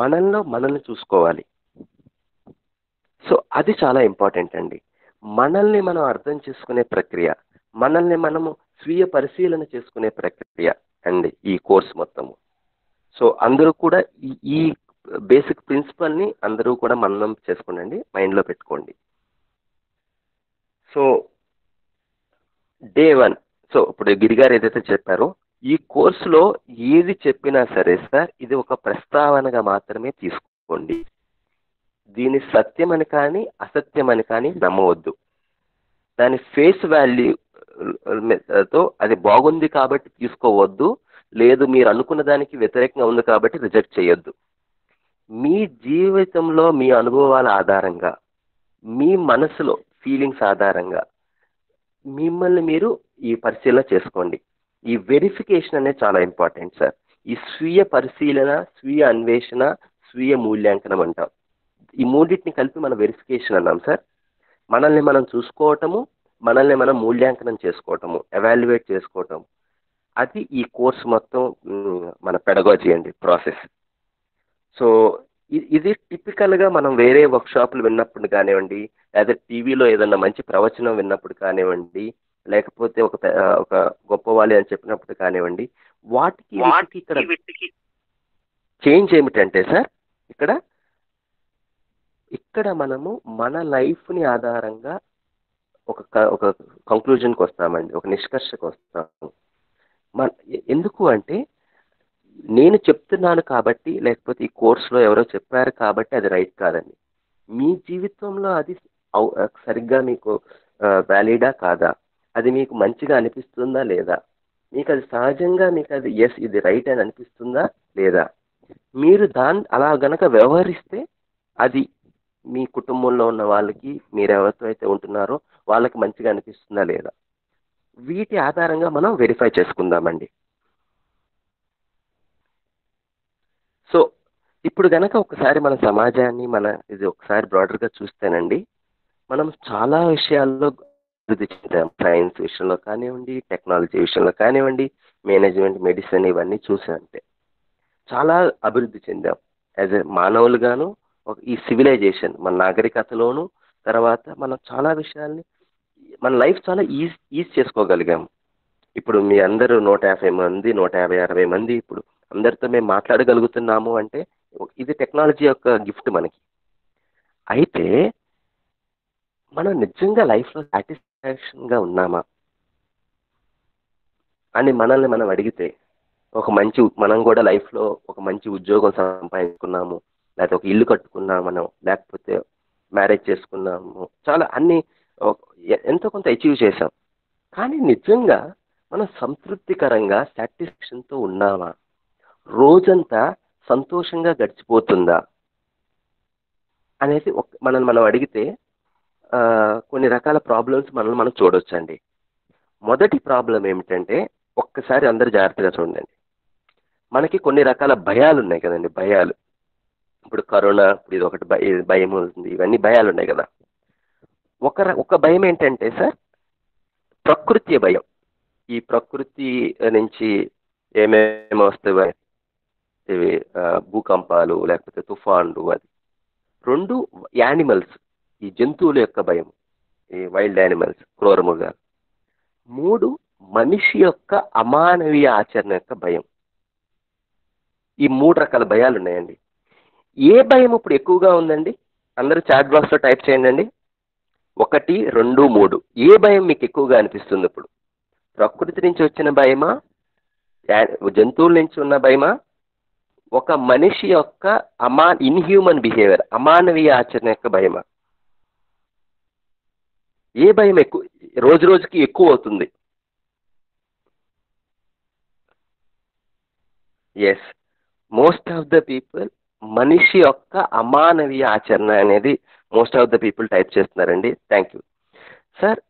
మనల్ని చూసుకోవాలి. సో అది చాలా ఇంపార్టెంట్ అండి. మనల్ని మనం అర్థం చేసుకునే ప్రక్రియ, మనల్ని మనము స్వీయ పరిశీలన చేసుకునే ప్రక్రియ అండి ఈ కోర్స్ మొత్తము. సో అందరూ కూడా ఈ బేసిక్ ప్రిన్సిపల్ని అందరూ కూడా మననం చేసుకోండి, మైండ్లో పెట్టుకోండి. సో డే 1, సో ఇప్పుడు గిరిగారు ఏదైతే చెప్పారో ఈ కోర్సులో ఏది చెప్పినా సరే సార్, ఇది ఒక ప్రస్తావనగా మాత్రమే తీసుకోండి. దీని సత్యమని కానీ అసత్యమని కానీ నమ్మవద్దు. దాని ఫేస్ వాల్యూతో అది బాగుంది కాబట్టి తీసుకోవద్దు, లేదు మీరు అనుకున్న దానికి వ్యతిరేకంగా ఉంది కాబట్టి రిజెక్ట్ చేయొద్దు. మీ జీవితంలో మీ అనుభవాల ఆధారంగా, మీ మనసులో ఫీలింగ్స్ ఆధారంగా మిమ్మల్ని మీరు ఈ పరిశీలన చేసుకోండి. ఈ వెరిఫికేషన్ అనేది చాలా ఇంపార్టెంట్ సార్. ఈ స్వీయ పరిశీలన, స్వీయ అన్వేషణ, స్వీయ మూల్యాంకనం అంటాం. ఈ మూడింటిని కలిపి మనం వెరిఫికేషన్ అన్నాం సార్. మనల్ని మనం చూసుకోవటము, మనల్ని మనం మూల్యాంకనం చేసుకోవటము, ఎవాల్యుయేట్ చేసుకోవటం, అది ఈ కోర్స్ మొత్తం మన పెడగాజీ అండి, ప్రాసెస్. సో ఇది టిపికల్గా మనం వేరే వర్క్షాపులు విన్నప్పుడు కానివ్వండి, లేదా టీవీలో ఏదన్నా మంచి ప్రవచనం విన్నప్పుడు కానివ్వండి, లేకపోతే ఒక గొప్పవాలి అని చెప్పినప్పుడు కానివ్వండి, వాటికి ఇక్కడ చేంజ్ ఏమిటంటే సార్, ఇక్కడ మనము మన లైఫ్ని ఆధారంగా ఒక కంక్లూజన్కి వస్తామండి, ఒక నిష్కర్షకు వస్తాము. ఎందుకు అంటే నేను చెప్తున్నాను కాబట్టి, లేకపోతే ఈ కోర్సులో ఎవరో చెప్పారు కాబట్టి అది రైట్ కాదండి. మీ జీవితంలో అది సరిగ్గా మీకు వ్యాలిడా కాదా, అది మీకు మంచిగా అనిపిస్తుందా లేదా, మీకు అది సహజంగా మీకు అది ఎస్ ఇది రైట్ అని అనిపిస్తుందా లేదా, మీరు అలా గనక వ్యవహరిస్తే అది మీ కుటుంబంలో ఉన్న వాళ్ళకి, మీరు ఎవరితో అయితే ఉంటున్నారో వాళ్ళకి మంచిగా అనిపిస్తుందా లేదా, వీటి ఆధారంగా మనం వెరిఫై చేసుకుందామండి. సో ఇప్పుడు గనక ఒకసారి మన సమాజాన్ని ఇది ఒకసారి బ్రాడర్గా చూస్తేనండి, మనం చాలా విషయాల్లో అభివృద్ధి చెందాం. సైన్స్ విషయంలో కానివ్వండి, టెక్నాలజీ విషయంలో కానివ్వండి, మేనేజ్మెంట్, మెడిసిన్, ఇవన్నీ చూసామంటే చాలా అభివృద్ధి చెందాం యాజ్ ఎ మానవులుగాను. ఈ సివిలైజేషన్ మన నాగరికతలోను, తర్వాత మనం చాలా విషయాల్ని మన లైఫ్ చాలా ఈజీ చేసుకోగలిగాము. ఇప్పుడు మీ అందరూ 150 మంది, 150-60 మంది ఇప్పుడు అందరితో మేము మాట్లాడగలుగుతున్నాము అంటే ఇది టెక్నాలజీ యొక్క గిఫ్ట్ మనకి. అయితే మనం నిజంగా లైఫ్లో సాటిస్ఫాక్షన్గా ఉన్నామా అని మనల్ని మనం అడిగితే, మనం కూడా లైఫ్లో ఒక మంచి ఉద్యోగం సంపాదించుకున్నాము, లేకపోతే ఒక ఇల్లు కట్టుకున్నామనో, లేకపోతే మ్యారేజ్ చేసుకున్నాము, చాలా అన్ని ఎంతో కొంత అచీవ్ చేసాం. కానీ నిజంగా మనం సంతృప్తికరంగా సాటిస్ఫాక్షన్తో ఉన్నామా, రోజంతా సంతోషంగా గడిచిపోతుందా అనేది మనల్ని మనం అడిగితే కొన్ని రకాల ప్రాబ్లమ్స్ మనల్ని మనం చూడొచ్చండి. మొదటి ప్రాబ్లం ఏమిటంటే, ఒక్కసారి అందరు జాగ్రత్తగా చూడండి. మనకి కొన్ని రకాల భయాలు ఉన్నాయి కదండి, భయాలు. ఇప్పుడు కరోనా, ఇది ఒకటి భయం ఉంది, ఇవన్నీ భయాలు ఉన్నాయి కదా. ఒక భయం ఏంటంటే సార్, ప్రకృతి భయం. ఈ ప్రకృతి నుంచి ఏమేమి వస్తాయి, ఇవి భూకంపాలు, లేకపోతే తుఫాన్లు, అది. 2 యానిమల్స్, ఈ జంతువుల యొక్క భయం, ఈ వైల్డ్ యానిమల్స్, క్రూరమృగాలు. 3 మనిషి యొక్క అమానవీయ ఆచరణ యొక్క భయం. ఈ 3 రకాల భయాలు ఉన్నాయండి. ఏ భయం ఇప్పుడు ఎక్కువగా ఉందండి? అందరూ చాట్ బాక్స్లో టైప్ చేయండి. 1, 2, 3 ఏ భయం మీకు ఎక్కువగా అనిపిస్తుంది ఇప్పుడు? ప్రకృతి నుంచి వచ్చిన భయమా, జంతువుల నుంచి ఉన్న భయమా, ఒక మనిషి యొక్క ఇన్హ్యూమన్ బిహేవియర్, అమానవీయ ఆచరణ యొక్క భయమా? ఏ భయం ఎక్కువ రోజు రోజుకి ఎక్కువ అవుతుంది? Yes, most of the people మనిషి యొక్క అమానవీయ ఆచరణ అనేది most of the people type చేస్తున్నారండి. Thank you sir.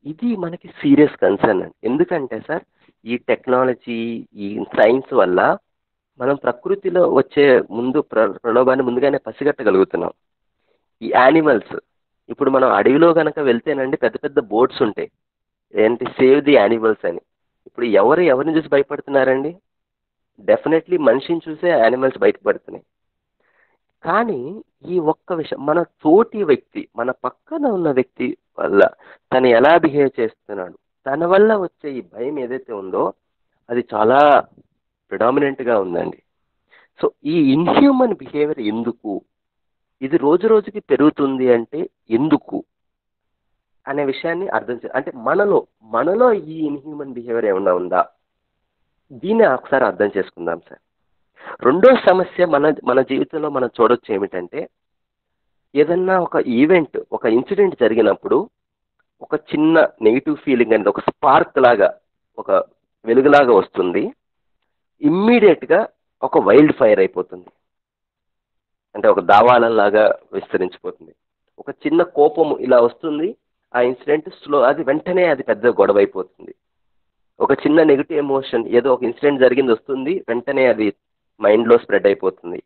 ఇది మనకి సీరియస్ కన్సర్న్ అండి. ఎందుకంటే సార్, ఈ టెక్నాలజీ, ఈ సైన్స్ వల్ల మనం ప్రకృతిలో వచ్చే ప్రలోభాన్ని ముందుగానే పసిగట్టగలుగుతున్నాం. ఈ యానిమల్స్, ఇప్పుడు మనం అడవిలో కనుక వెళ్తేనండి పెద్ద పెద్ద బోర్డ్స్ ఉంటాయి, ఏంటి, సేవ్ ది యానిమల్స్ అని. ఇప్పుడు ఎవరిని చూసి భయపడుతున్నారండి? డెఫినెట్లీ మనిషిని చూసే యానిమల్స్ బయటపడుతున్నాయి. కానీ ఈ ఒక్క విషయం మన తోటి వ్యక్తి, మన పక్కన ఉన్న వ్యక్తి వల్ల తను ఎలా బిహేవ్ చేస్తున్నాడు, తన వల్ల వచ్చే ఈ భయం ఏదైతే ఉందో అది చాలా ప్రిడామినెంట్గా ఉందండి. సో ఈ ఇన్హ్యూమన్ బిహేవియర్ ఎందుకు, ఇది రోజు రోజుకి పెరుగుతుంది అంటే ఎందుకు అనే విషయాన్ని అర్థం అంటే మనలో ఈ ఇన్హ్యూమన్ బిహేవియర్ ఏమన్నా ఉందా, దీన్ని ఒకసారి అర్థం చేసుకుందాం సార్. రెండో సమస్య మన మన జీవితంలో మనం చూడొచ్చు ఏమిటంటే, ఏదన్నా ఒక ఈవెంట్, ఒక ఇన్సిడెంట్ జరిగినప్పుడు ఒక చిన్న నెగిటివ్ ఫీలింగ్ అనేది ఒక స్పార్క్ లాగా, ఒక వెలుగులాగా వస్తుంది, ఇమ్మీడియట్గా ఒక వైల్డ్ ఫైర్ అయిపోతుంది, అంటే ఒక దావాలలాగా విస్తరించిపోతుంది. ఒక చిన్న కోపం ఇలా వస్తుంది, ఆ ఇన్సిడెంట్ అది వెంటనే అది పెద్ద గొడవ అయిపోతుంది. ఒక చిన్న నెగిటివ్ ఎమోషన్, ఏదో ఒక ఇన్సిడెంట్ జరిగింది వస్తుంది, వెంటనే అది మైండ్లో స్ప్రెడ్ అయిపోతుంది.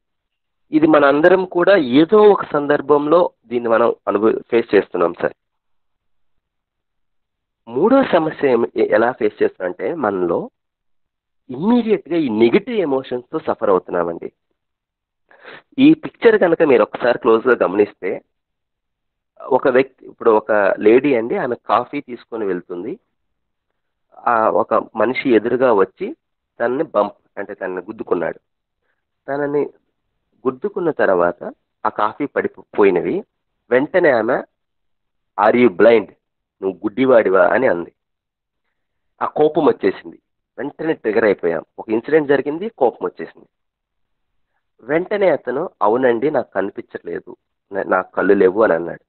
ఇది మన అందరం కూడా ఏదో ఒక సందర్భంలో దీన్ని మనం ఫేస్ చేస్తున్నాం సార్. మూడో సమస్య ఎలా ఫేస్ చేస్తున్నామంటే, మనలో ఇమ్మీడియట్గా ఈ నెగిటివ్ ఎమోషన్స్తో సఫర్ అవుతున్నామండి. ఈ పిక్చర్ కనుక మీరు ఒకసారి క్లోజ్గా గమనిస్తే, ఒక వ్యక్తి, ఇప్పుడు ఒక లేడీ అండి, ఆమె కాఫీ తీసుకొని వెళ్తుంది. ఒక మనిషి ఎదురుగా వచ్చి తనని తనని గుద్దుకున్నాడు. తనని గుద్దుకున్న తర్వాత ఆ కాఫీ పడిపోయినవి. వెంటనే ఆమె, ఆర్ యూ బ్లైండ్, నువ్వు గుడ్డివాడివా అని అంది. ఆ కోపం వచ్చేసింది, వెంటనే ట్రిగర్ అయిపోయాం. ఒక ఇన్సిడెంట్ జరిగింది, కోపం వచ్చేసింది. వెంటనే అతను, అవునండి నాకు కనిపించట్లేదు, నాకు కళ్ళు లేవు అని అన్నాడు.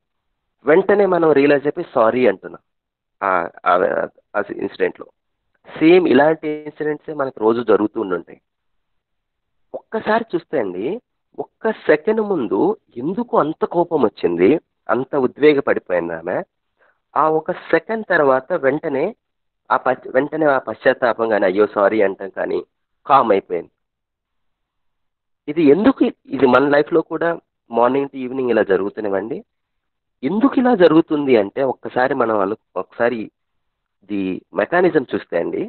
వెంటనే మనం రియలైజ్ అయిపోయి సారీ అంటున్నాం ఆ ఇన్సిడెంట్లో. సేమ్ ఇలాంటి ఇన్సిడెంట్సే మనకు రోజు జరుగుతూ ఉండుంటాయి. ఒక్కసారి చూస్తే అండి, ఒక్క సెకండ్ ముందు ఎందుకు అంత కోపం వచ్చింది, అంత ఉద్వేగపడిపోయింది ఆమె, ఆ ఒక సెకండ్ తర్వాత వెంటనే ఆ పశ్చాత్తాపం కానీ, అయ్యో సారీ అంటాం కానీ కామ్ అయిపోయింది. ఇది ఎందుకు, ఇది మన లైఫ్లో కూడా మార్నింగ్ టు ఈవినింగ్ ఇలా జరుగుతున్నవండి. ఎందుకు ఇలా జరుగుతుంది అంటే, ఒకసారి ది మెకానిజం చూస్తే అండి,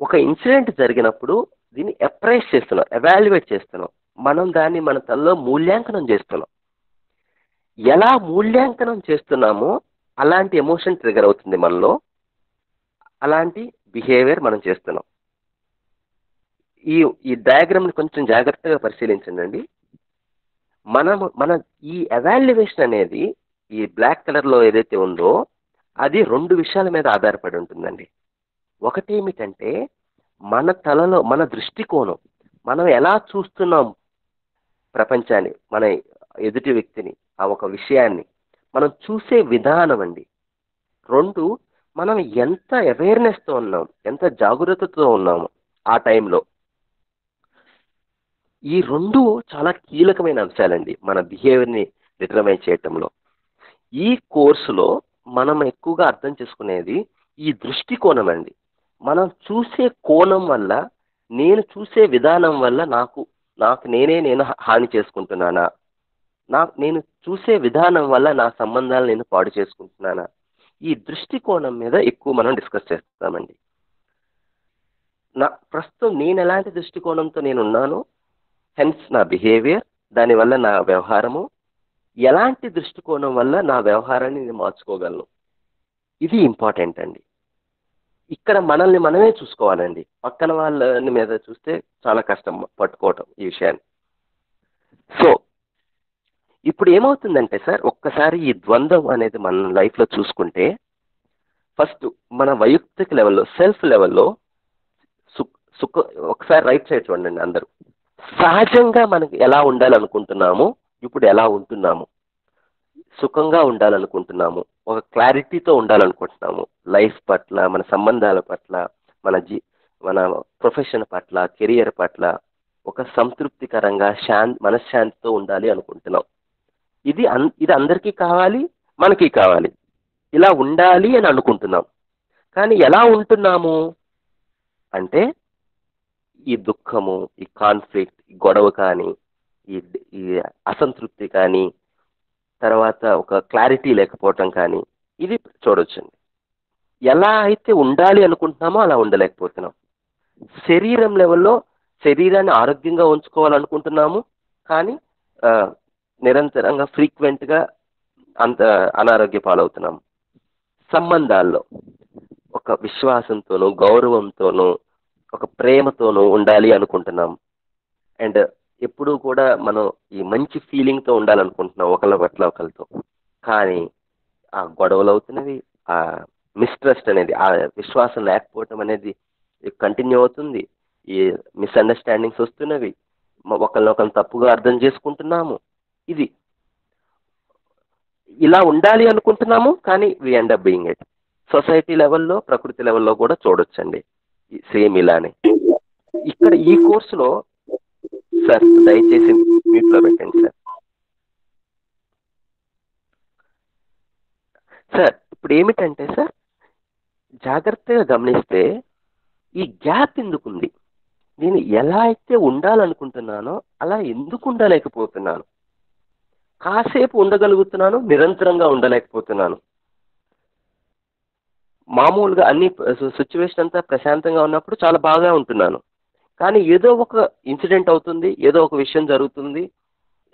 ఒక ఇన్సిడెంట్ జరిగినప్పుడు దీన్ని అప్రైజ్ చేస్తున్నాం, ఎవాల్యుయేట్ చేస్తున్నాం, మనం దాన్ని మన తలలో మూల్యాంకనం చేస్తున్నాం. ఎలా మూల్యాంకనం చేస్తున్నామో అలాంటి ఎమోషన్ ట్రిగర్ అవుతుంది మనలో, అలాంటి బిహేవియర్ మనం చేస్తున్నాం. ఈ డయాగ్రామ్ని కొంచెం జాగ్రత్తగా పరిశీలించండి. మన ఈ ఎవాల్యుయేషన్ అనేది ఈ బ్లాక్ కలర్లో ఏదైతే ఉందో అది రెండు విషయాల మీద ఆధారపడి ఉంటుందండి. ఒకటి ఏమిటంటే, మన తలలో మన దృష్టికోణం, మనం ఎలా చూస్తున్నాం ప్రపంచాన్ని, మన ఎదుటి వ్యక్తిని, ఆ ఒక విషయాన్ని మనం చూసే విధానం అండి. రెండు, మనం ఎంత అవేర్నెస్తో ఉన్నాం, ఎంత జాగ్రత్తతో ఉన్నాము ఆ టైంలో. ఈ రెండు చాలా కీలకమైన అంశాలండి మన బిహేవియర్ని డిటర్మైన్ చేయటంలో. ఈ కోర్సులో మనం ఎక్కువగా అర్థం చేసుకునేది ఈ దృష్టికోణం అండి. మనం చూసే కోణం వల్ల, నేను చూసే విధానం వల్ల నేను హాని చేసుకుంటున్నానా, నేను చూసే విధానం వల్ల నా సంబంధాలు నేను పాడు చేసుకుంటున్నానా, ఈ దృష్టికోణం మీద ఎక్కువ మనం డిస్కస్ చేస్తామండి. ప్రస్తుతం నేను ఎలాంటి దృష్టికోణంతో నేను ఉన్నాను, హెన్స్ నా బిహేవియర్, దానివల్ల నా వ్యవహారము, ఎలాంటి దృష్టికోణం వల్ల నా వ్యవహారాన్ని నేను మార్చుకోగలను, ఇది ఇంపార్టెంట్ అండి. ఇక్కడ మనల్ని మనమే చూసుకోవాలండి. పక్కన వాళ్ళ మీద చూస్తే చాలా కష్టం పట్టుకోవటం ఈ విషయాన్ని. సో ఇప్పుడు ఏమవుతుందంటే సార్, ఒక్కసారి ఈ ద్వంద్వం అనేది మన లైఫ్లో చూసుకుంటే, ఫస్ట్ మన వైయక్తిక లెవెల్లో, సెల్ఫ్ లెవెల్లో ఒకసారి రైట్ సైడ్ చూడండి అందరూ. సహజంగా మనకి ఎలా ఉండాలనుకుంటున్నాము, ఇప్పుడు ఎలా ఉంటున్నాము, సుఖంగా ఉండాలనుకుంటున్నాము, ఒక క్లారిటీతో ఉండాలనుకుంటున్నాము లైఫ్ పట్ల, మన సంబంధాల పట్ల, మన ప్రొఫెషన్ పట్ల, కెరియర్ పట్ల ఒక సంతృప్తికరంగా మనశ్శాంతితో ఉండాలి అనుకుంటున్నాం. ఇది అందరికీ కావాలి, మనకి కావాలి, ఇలా ఉండాలి అని అనుకుంటున్నాం. కానీ ఎలా ఉంటున్నాము అంటే, ఈ దుఃఖము, ఈ కాన్ఫ్లిక్ట్, ఈ గొడవ కానీ, ఈ అసంతృప్తి కానీ, తర్వాత ఒక క్లారిటీ లేకపోవటం కానీ, ఇది చూడొచ్చండి. ఎలా అయితే ఉండాలి అనుకుంటున్నామో అలా ఉండలేకపోతున్నాం. శరీరం లెవెల్లో శరీరాన్ని ఆరోగ్యంగా ఉంచుకోవాలనుకుంటున్నాము, కానీ ఆ, నిరంతరంగా ఫ్రీక్వెంట్గా అంత అనారోగ్య పాలవుతున్నాం. సంబంధాల్లో ఒక విశ్వాసంతోనూ గౌరవంతోనూ ఒక ప్రేమతోనూ ఉండాలి అనుకుంటున్నాం. అండ్ ఎప్పుడూ కూడా మనం ఈ మంచి ఫీలింగ్తో ఉండాలనుకుంటున్నాం ఒకళ్ళ పట్ల ఒకరితో. కానీ ఆ గొడవలు అవుతున్నవి, ఆ మిస్ట్రస్ట్ అనేది, ఆ విశ్వాసం లేకపోవటం అనేది కంటిన్యూ అవుతుంది. ఈ మిస్అండర్స్టాండింగ్స్ వస్తున్నవి, ఒకరినొకరు తప్పుగా అర్థం చేసుకుంటున్నాము. ఇది ఇలా ఉండాలి అనుకుంటున్నాము, కానీ we end up being it. Society లెవెల్లో, ప్రకృతి లెవెల్లో కూడా చూడొచ్చండి సేమ్ ఇలానే. ఇక్కడ ఈ కోర్సులో సార్ దయచేసి మ్యూట్లో పెట్టండి సార్. సార్ ఇప్పుడు ఏమిటంటే సార్, జాగ్రత్తగా గమనిస్తే ఈ గ్యాప్ ఎందుకుంది, నేను ఎలా అయితే ఉండాలనుకుంటున్నానో అలా ఎందుకు ఉండలేకపోతున్నాను? కాసేపు ఉండగలుగుతున్నాను, నిరంతరంగా ఉండలేకపోతున్నాను. మామూలుగా అన్ని సిచ్యువేషన్ అంతా ప్రశాంతంగా ఉన్నప్పుడు చాలా బాగా ఉంటున్నాను. కానీ ఏదో ఒక ఇన్సిడెంట్ అవుతుంది, ఏదో ఒక విషయం జరుగుతుంది,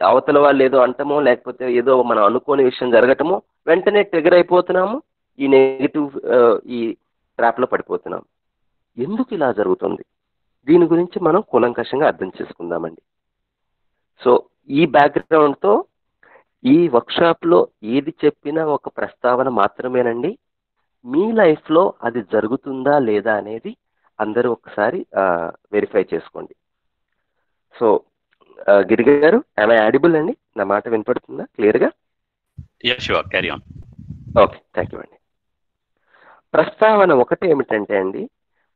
అవతల వాళ్ళు ఏదో అంటమో లేకపోతే ఏదో మనం అనుకోని విషయం జరగటమో వెంటనే ట్రిగర్ అయిపోతున్నాము, ఈ నెగిటివ్ ఈ ట్రాప్లో పడిపోతున్నాం. ఎందుకు ఇలా జరుగుతుంది? దీని గురించి మనం కూలంకషంగా అర్థం చేసుకుందామండి. సో ఈ బ్యాక్గ్రౌండ్తో ఈ వర్క్షాప్లో ఏది చెప్పినా ఒక ప్రస్తావన మాత్రమేనండి. మీ లైఫ్లో అది జరుగుతుందా లేదా అనేది అందరూ ఒకసారి వెరిఫై చేసుకోండి. సో గిరి గారు, ఐ యాడిబుల్ అండి? నా మాట వినపడుతుందా క్లియర్గా? Carry on. Okay, thank you అండి. ప్రస్తావన ఒకటి ఏమిటంటే అండి,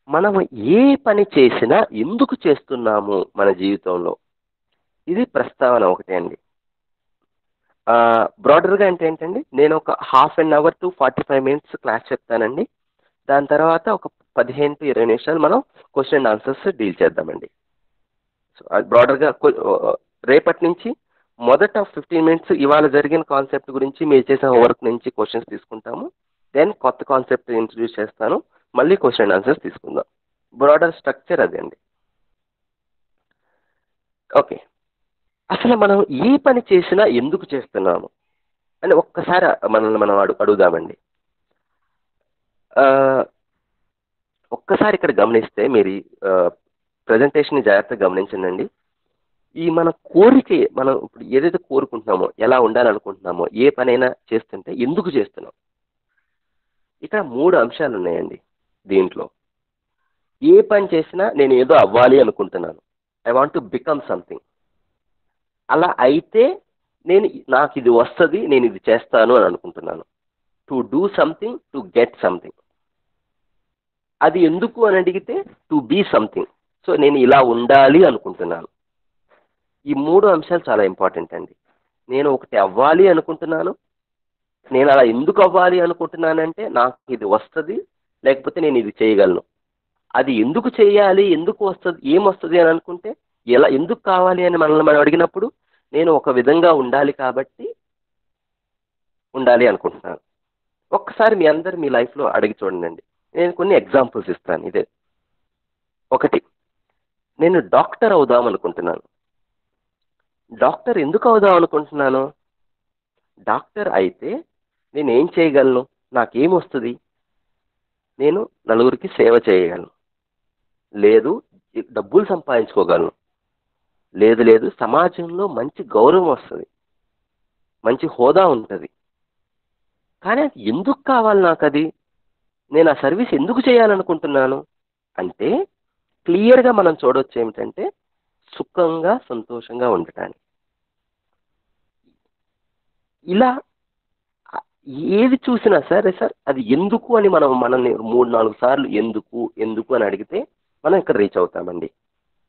మనం ఏ పని చేసినా ఎందుకు చేస్తున్నాము మన జీవితంలో, ఇది ప్రస్తావన ఒకటే అండి. బ్రాడర్గా అంటే ఏంటండి, నేను ఒక half an hour to 45 minutes class చెప్తానండి. దాని తర్వాత ఒక 15 to 20 నిమిషాలు మనం క్వశ్చన్ అండ్ ఆన్సర్స్ డీల్ చేద్దామండి. సో అది బ్రాడర్గా రేపటి నుంచి మొదట 15 minutes ఇవాళ జరిగిన కాన్సెప్ట్ గురించి, మీరు చేసిన వర్క్ నుంచి క్వశ్చన్స్ తీసుకుంటాము. దెన్ కొత్త కాన్సెప్ట్ ఇంట్రడ్యూస్ చేస్తాను, మళ్ళీ క్వశ్చన్ అండ్ ఆన్సర్స్ తీసుకుందాం. బ్రాడర్ స్ట్రక్చర్ అదే అండి. ఓకే, అసలు మనం ఏ పని చేసినా ఎందుకు చేస్తున్నాము అని ఒక్కసారి మనల్ని మనం అడుగుదామండి. ఒక్కసారి ఇక్కడ గమనిస్తే, మీరు ప్రజెంటేషన్ జాగ్రత్తగా గమనించండి. ఈ మన కోరిక, మనం ఇప్పుడు ఏదైతే కోరుకుంటున్నామో, ఎలా ఉండాలనుకుంటున్నామో, ఏ పనైనా చేస్తుంటే ఎందుకు చేస్తున్నాం, ఇక్కడ 3 అంశాలు ఉన్నాయండి దీంట్లో. ఏ పని చేసినా నేను ఏదో అవ్వాలి అనుకుంటున్నాను, I want to become something. అలా అయితే నాకు ఇది వస్తుంది, నేను ఇది చేస్తాను అని అనుకుంటున్నాను. To do something, to get something. అది ఎందుకు అని అడిగితే టు బీ సంథింగ్. సో నేను ఇలా ఉండాలి అనుకుంటున్నాను. ఈ 3 అంశాలు చాలా ఇంపార్టెంట్ అండి. నేను ఒకటి అవ్వాలి అనుకుంటున్నాను, నేను అలా ఎందుకు అవ్వాలి అనుకుంటున్నానంటే నాకు ఇది వస్తుంది, లేకపోతే నేను ఇది చేయగలను. అది ఎందుకు చేయాలి, ఎందుకు వస్తుంది, ఏమొస్తుంది అని అనుకుంటే, ఎందుకు కావాలి అని మనల్ని మనం అడిగినప్పుడు, నేను ఒక విధంగా ఉండాలి కాబట్టి ఉండాలి అనుకుంటున్నాను. ఒక్కసారి మీ అందరు మీ లైఫ్లో అడిగి చూడండి. నేను కొన్ని ఎగ్జాంపుల్స్ ఇస్తాను. ఇదే ఒకటి, నేను డాక్టర్ అవుదాం అనుకుంటున్నాను. డాక్టర్ ఎందుకు అవుదాం అనుకుంటున్నాను? డాక్టర్ అయితే నేను ఏం చేయగలను, నాకేమొస్తుంది? నేను నలుగురికి సేవ చేయగలను, లేదు డబ్బులు సంపాదించుకోగలను, లేదు సమాజంలో మంచి గౌరవం వస్తుంది, మంచి హోదా ఉంటుంది. కానీ అది ఎందుకు కావాలి నాకు? అది నేను ఆ సర్వీస్ ఎందుకు చేయాలనుకుంటున్నాను అంటే, క్లియర్గా మనం చూడవచ్చు ఏమిటంటే, సుఖంగా సంతోషంగా ఉండటానికి. ఇలా ఏది చూసినా సరే సార్, అది ఎందుకు అని మనల్ని 3-4 సార్లు ఎందుకు ఎందుకు అని అడిగితే మనం ఇక్కడ రీచ్ అవుతామండి.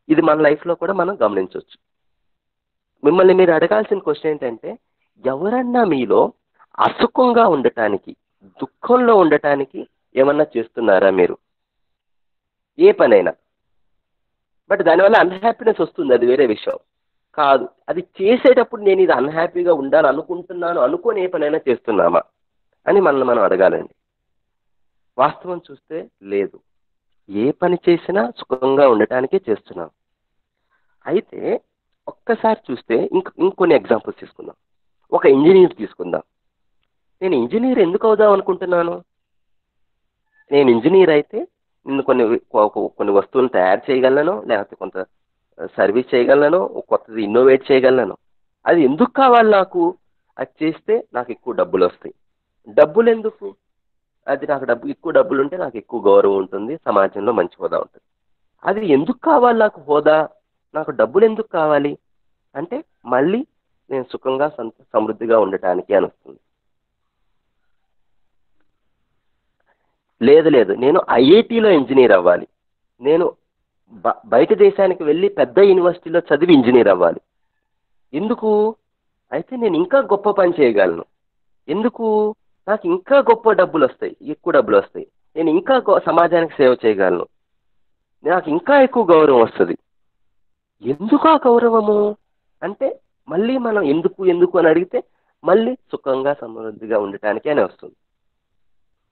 ఇది మన లైఫ్లో కూడా మనం గమనించవచ్చు. మిమ్మల్ని మీరు అడగాల్సిన క్వశ్చన్ ఏంటంటే, ఎవరన్నా మీలో అసుఖంగా ఉండటానికి, దుఃఖంలో ఉండటానికి ఏమన్నా చేస్తున్నారా మీరు? ఏ పనైనా. బట్ దానివల్ల అన్హ్యాపీనెస్ వస్తుంది, అది వేరే విషయం కాదు. అది చేసేటప్పుడు నేను ఇది అన్హ్యాపీగా ఉండాలనుకుంటున్నాను అనుకొని ఏ పనైనా చేస్తున్నామా అని మనల్ని మనం అడగాలండి. వాస్తవం చూస్తే లేదు, ఏ పని చేసినా సుఖంగా ఉండటానికే చేస్తున్నాం. అయితే ఒక్కసారి చూస్తే ఇంకొన్ని ఎగ్జాంపుల్స్ తీసుకుందాం. ఒక ఇంజనీర్ తీసుకుందాం. నేను ఇంజనీర్ ఎందుకు అవుదాం అనుకుంటున్నాను? నేను ఇంజనీర్ అయితే నేను కొన్ని వస్తువులను తయారు చేయగలను, లేకపోతే కొంత సర్వీస్ చేయగలను, కొత్తది ఇన్నోవేట్ చేయగలను. అది ఎందుకు కావాలి నాకు? అది చేస్తే నాకు ఎక్కువ డబ్బులు వస్తాయి. డబ్బులు ఎందుకు? ఎక్కువ డబ్బులు ఉంటే నాకు ఎక్కువ గౌరవం ఉంటుంది, సమాజంలో మంచి హోదా ఉంటుంది. అది ఎందుకు కావాలి నాకు హోదా? నాకు డబ్బులు ఎందుకు కావాలి అంటే మళ్ళీ నేను సుఖంగా సమృద్ధిగా ఉండటానికి అని వస్తుంది. లేదు, నేను ఐఐటిలో ఇంజనీర్ అవ్వాలి, నేను బయట దేశానికి వెళ్ళి పెద్ద యూనివర్సిటీలో చదివి ఇంజనీర్ అవ్వాలి. ఎందుకు? అయితే నేను ఇంకా గొప్ప పని చేయగలను. ఎందుకు? నాకు ఇంకా గొప్ప డబ్బులు వస్తాయి, ఎక్కువ డబ్బులు వస్తాయి. నేను ఇంకా సమాజానికి సేవ చేయగలను, నాకు ఇంకా ఎక్కువ గౌరవం వస్తుంది. ఎందుకు ఆ గౌరవము అంటే మళ్ళీ మనం ఎందుకు ఎందుకు అని అడిగితే మళ్ళీ సుఖంగా సమృద్ధిగా ఉండటానికి అని వస్తుంది.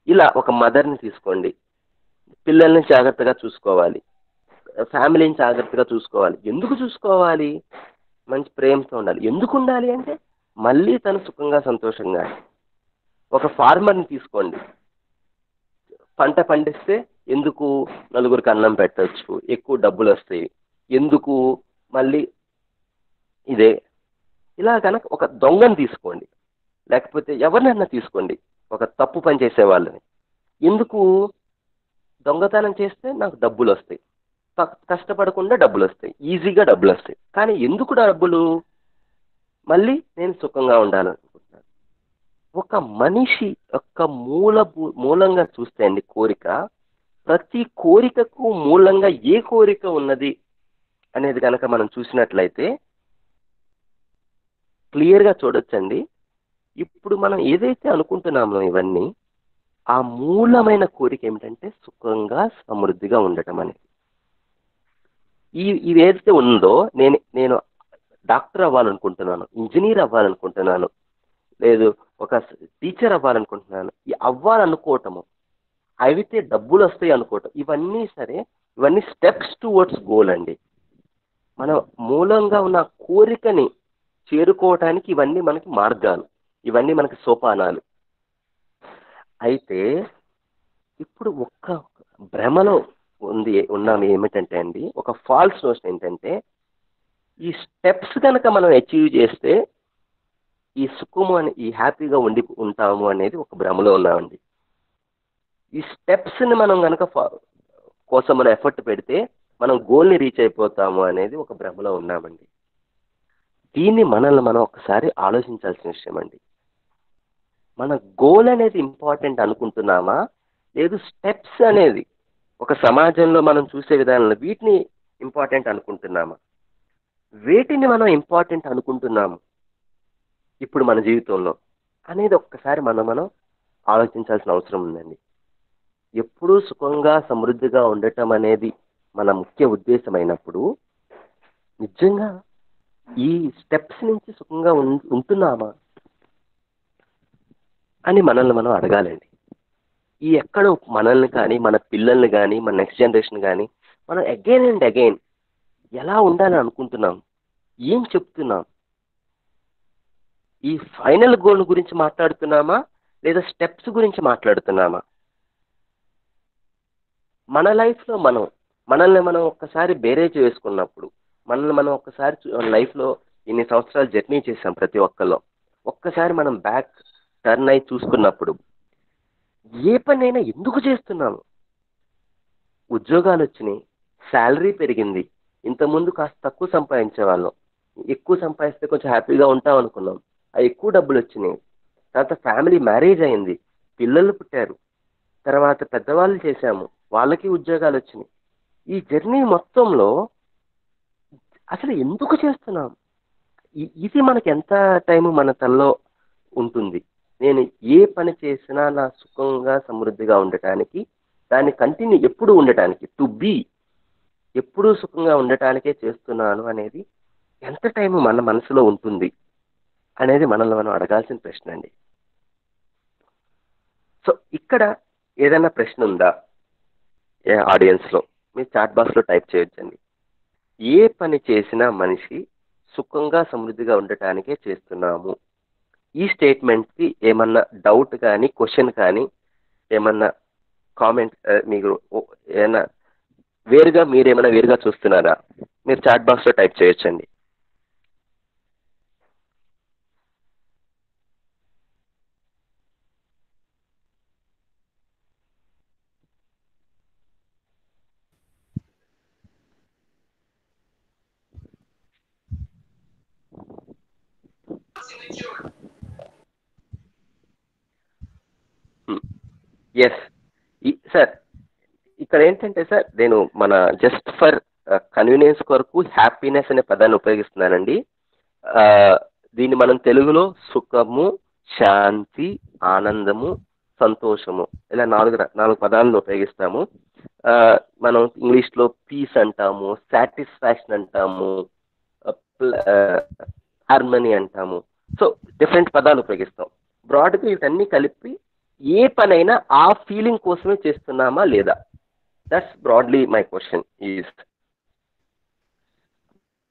ఇలా ఒక మదర్ని తీసుకోండి, పిల్లల్ని జాగ్రత్తగా చూసుకోవాలి, ఫ్యామిలీని జాగ్రత్తగా చూసుకోవాలి. ఎందుకు చూసుకోవాలి? మంచి ప్రేమతో ఉండాలి. ఎందుకు ఉండాలి అంటే మళ్ళీ తను సుఖంగా సంతోషంగా. ఒక ఫార్మర్ని తీసుకోండి, పంట పండిస్తే ఎందుకు? నలుగురికి అన్నం పెట్టచ్చు, ఎక్కువ డబ్బులు వస్తాయి. ఎందుకు? మళ్ళీ ఇదే. ఇలా కనుక ఒక దొంగని తీసుకోండి, లేకపోతే ఎవరినైనా తీసుకోండి, ఒక తప్పు పని చేసే వాళ్ళని. ఎందుకు? దొంగతనం చేస్తే నాకు డబ్బులు వస్తాయి, కష్టపడకుండా డబ్బులు వస్తాయి, ఈజీగా డబ్బులు వస్తాయి. కానీ ఎందుకు డబ్బులు? మళ్ళీ నేను సుఖంగా ఉండాలనుకుంటున్నాను. ఒక మనిషి యొక్క మూలంగా చూస్తే అండి కోరిక, ప్రతి కోరికకు మూలంగా ఏ కోరిక ఉన్నది అనేది కనుక మనం చూసినట్లయితే క్లియర్గా చూడొచ్చండి. ఇప్పుడు మనం ఏదైతే అనుకుంటున్నామో ఇవన్నీ, ఆ మూలమైన కోరిక ఏమిటంటే సుఖంగా సమృద్ధిగా ఉండటం అనేది. ఇది ఏదైతే ఉందో, నేను డాక్టర్ అవ్వాలనుకుంటున్నాను, ఇంజనీర్ అవ్వాలనుకుంటున్నాను, లేదు ఒక టీచర్ అవ్వాలనుకుంటున్నాను, ఈ అవ్వాలనుకోవటము, అయితే డబ్బులు వస్తాయి అనుకోవటం, ఇవన్నీ సరే, ఇవన్నీ స్టెప్స్ టువర్డ్స్ గోల్ అండి. మన మూలంగా ఉన్న కోరికని చేరుకోవటానికి ఇవన్నీ మనకి మార్గాలు, ఇవన్నీ మనకి సోపానాలు. అయితే ఇప్పుడు ఒక్క భ్రమలో ఉన్నాము ఏమిటంటే అండి, ఒక ఫాల్స్ నోషన్ ఏంటంటే ఈ స్టెప్స్ కనుక మనం అచీవ్ చేస్తే ఈ సుఖము అని ఈ హ్యాపీగా ఉంటాము అనేది ఒక భ్రమలో ఉన్నామండి. ఈ స్టెప్స్ని మనం కనుక కోసం మనం ఎఫర్ట్ పెడితే మనం గోల్ని రీచ్ అయిపోతాము అనేది ఒక భ్రమలో ఉన్నామండి. దీన్ని మనల్ని మనం ఒకసారి ఆలోచించాల్సిన విషయం అండి. మన గోల్ అనేది ఇంపార్టెంట్ అనుకుంటున్నామా, లేదు స్టెప్స్ అనేది ఒక సమాజంలో మనం చూసే విధానంలో వీటిని ఇంపార్టెంట్ అనుకుంటున్నామా? వేటిని మనం ఇంపార్టెంట్ అనుకుంటున్నాము ఇప్పుడు మన జీవితంలో అనేది ఒక్కసారి మనం ఆలోచించాల్సిన అవసరం ఉందండి. ఎప్పుడూ సుఖంగా సమృద్ధిగా ఉండటం అనేది మన ముఖ్య ఉద్దేశం అయినప్పుడు నిజంగా ఈ స్టెప్స్ నుంచి సుఖంగా ఉంటున్నామా అని మనల్ని మనం అడగాలండి. ఈ ఎక్కడో మనల్ని కానీ, మన పిల్లల్ని కానీ, మన నెక్స్ట్ జనరేషన్ కానీ మనం అగైన్ అండ్ అగైన్ ఎలా ఉండాలని అనుకుంటున్నాం, ఏం చెప్తున్నాం? ఈ ఫైనల్ గోల్ గురించి మాట్లాడుతున్నామా, లేదా స్టెప్స్ గురించి మాట్లాడుతున్నామా? మన లైఫ్లో మనల్ని మనం ఒక్కసారి బేరేజ్ వేసుకున్నప్పుడు, మనల్ని మనం ఒక్కసారి లైఫ్లో ఇన్ని సంవత్సరాలు జర్నీ చేసాం ప్రతి ఒక్కళ్ళం, ఒక్కసారి మనం బ్యాక్ టర్న్ అయి చూసుకున్నప్పుడు ఏ పనైనా ఎందుకు చేస్తున్నాము? ఉద్యోగాలు వచ్చినాయి, శాలరీ పెరిగింది, ఇంతకుముందు కాస్త తక్కువ సంపాదించే వాళ్ళం, ఎక్కువ సంపాదిస్తే కొంచెం హ్యాపీగా ఉంటాం అనుకున్నాం, ఆ ఎక్కువ డబ్బులు వచ్చినాయి. తర్వాత ఫ్యామిలీ మ్యారేజ్ అయింది, పిల్లలు పుట్టారు, తర్వాత పెద్దవాళ్ళు చేశాము, వాళ్ళకి ఉద్యోగాలు వచ్చినాయి. ఈ జర్నీ మొత్తంలో అసలు ఎందుకు చేస్తున్నాం? ఇది మనకి ఎంత టైం మన తనలో ఉంటుంది? నేను ఏ పని చేసినా నా సుఖంగా సమృద్ధిగా ఉండటానికి, దాన్ని కంటిన్యూ ఎప్పుడు ఉండటానికి, టు బీ ఎప్పుడూ సుఖంగా ఉండటానికే చేస్తున్నాను అనేది ఎంత టైం మన మనసులో ఉంటుంది అనేది మనల్ని మనం అడగాల్సిన ప్రశ్న అండి. సో ఇక్కడ ఏదైనా ప్రశ్న ఉందా ఆడియన్స్లో? మీరు చాట్ బాక్స్లో టైప్ చేయొచ్చండి. ఏ పని చేసినా మనిషి సుఖంగా సమృద్ధిగా ఉండటానికే చేస్తున్నాము. ఈ స్టేట్మెంట్కి ఏమన్నా డౌట్ కానీ క్వశ్చన్ కానీ ఏమన్నా కామెంట్ మీకు ఏమన్నా మీరేమైనా వేరుగా చూస్తున్నారా? మీరు చాట్ బాక్స్లో టైప్ చేయొచ్చండి. ఎస్ సార్, ఇక్కడ ఏంటంటే సార్, నేను మన జస్ట్ ఫర్ కన్వీనియన్స్ కొరకు హ్యాపీనెస్ అనే పదాన్ని ఉపయోగిస్తున్నానండి. ఆ, దీన్ని మనం తెలుగులో సుఖము, శాంతి, ఆనందము, సంతోషము ఇలా నాలుగు పదాలను ఉపయోగిస్తాము. ఆ, మనం ఇంగ్లీష్లో పీస్ అంటాము, సాటిస్ఫాక్షన్ అంటాము, హార్మనీ అంటాము. సో డిఫరెంట్ పదాలు ఉపయోగిస్తాం. బ్రాడ్గా వీటన్ని కలిపి ఏ పనైనా ఆ ఫీలింగ్ కోసమే చేస్తున్నామా లేదా? That's broadly my question. Is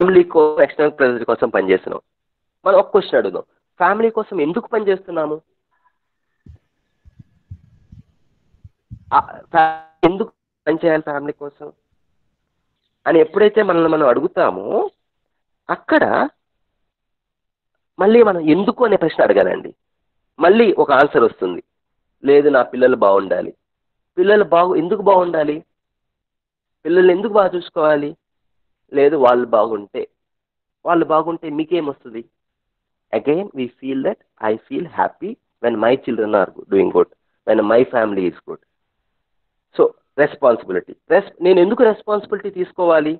family కోసం, ఎక్స్టర్నల్ ప్రెజర్ కోసం పనిచేస్తున్నాం. మనం ఒక క్వశ్చన్ అడుగుదాం, ఫ్యామిలీ కోసం ఎందుకు పనిచేస్తున్నాము? ఎందుకు పనిచేయాలి ఫ్యామిలీ కోసం అని ఎప్పుడైతే మనల్ని మనం అడుగుతామో అక్కడ మళ్ళీ మనం ఎందుకు అనే ప్రశ్న అడగాలండి. మళ్ళీ ఒక ఆన్సర్ వస్తుంది, లేదు నా పిల్లలు బాగుండాలి. పిల్లలు ఎందుకు బాగుండాలి? పిల్లల్ని ఎందుకు బాగా చూసుకోవాలి? లేదు వాళ్ళు బాగుంటే మీకేమొస్తుంది? Again we feel that I feel happy when my children are doing good, when my family is good. So responsibility. నేను ఎందుకు రెస్పాన్సిబిలిటీ తీసుకోవాలి?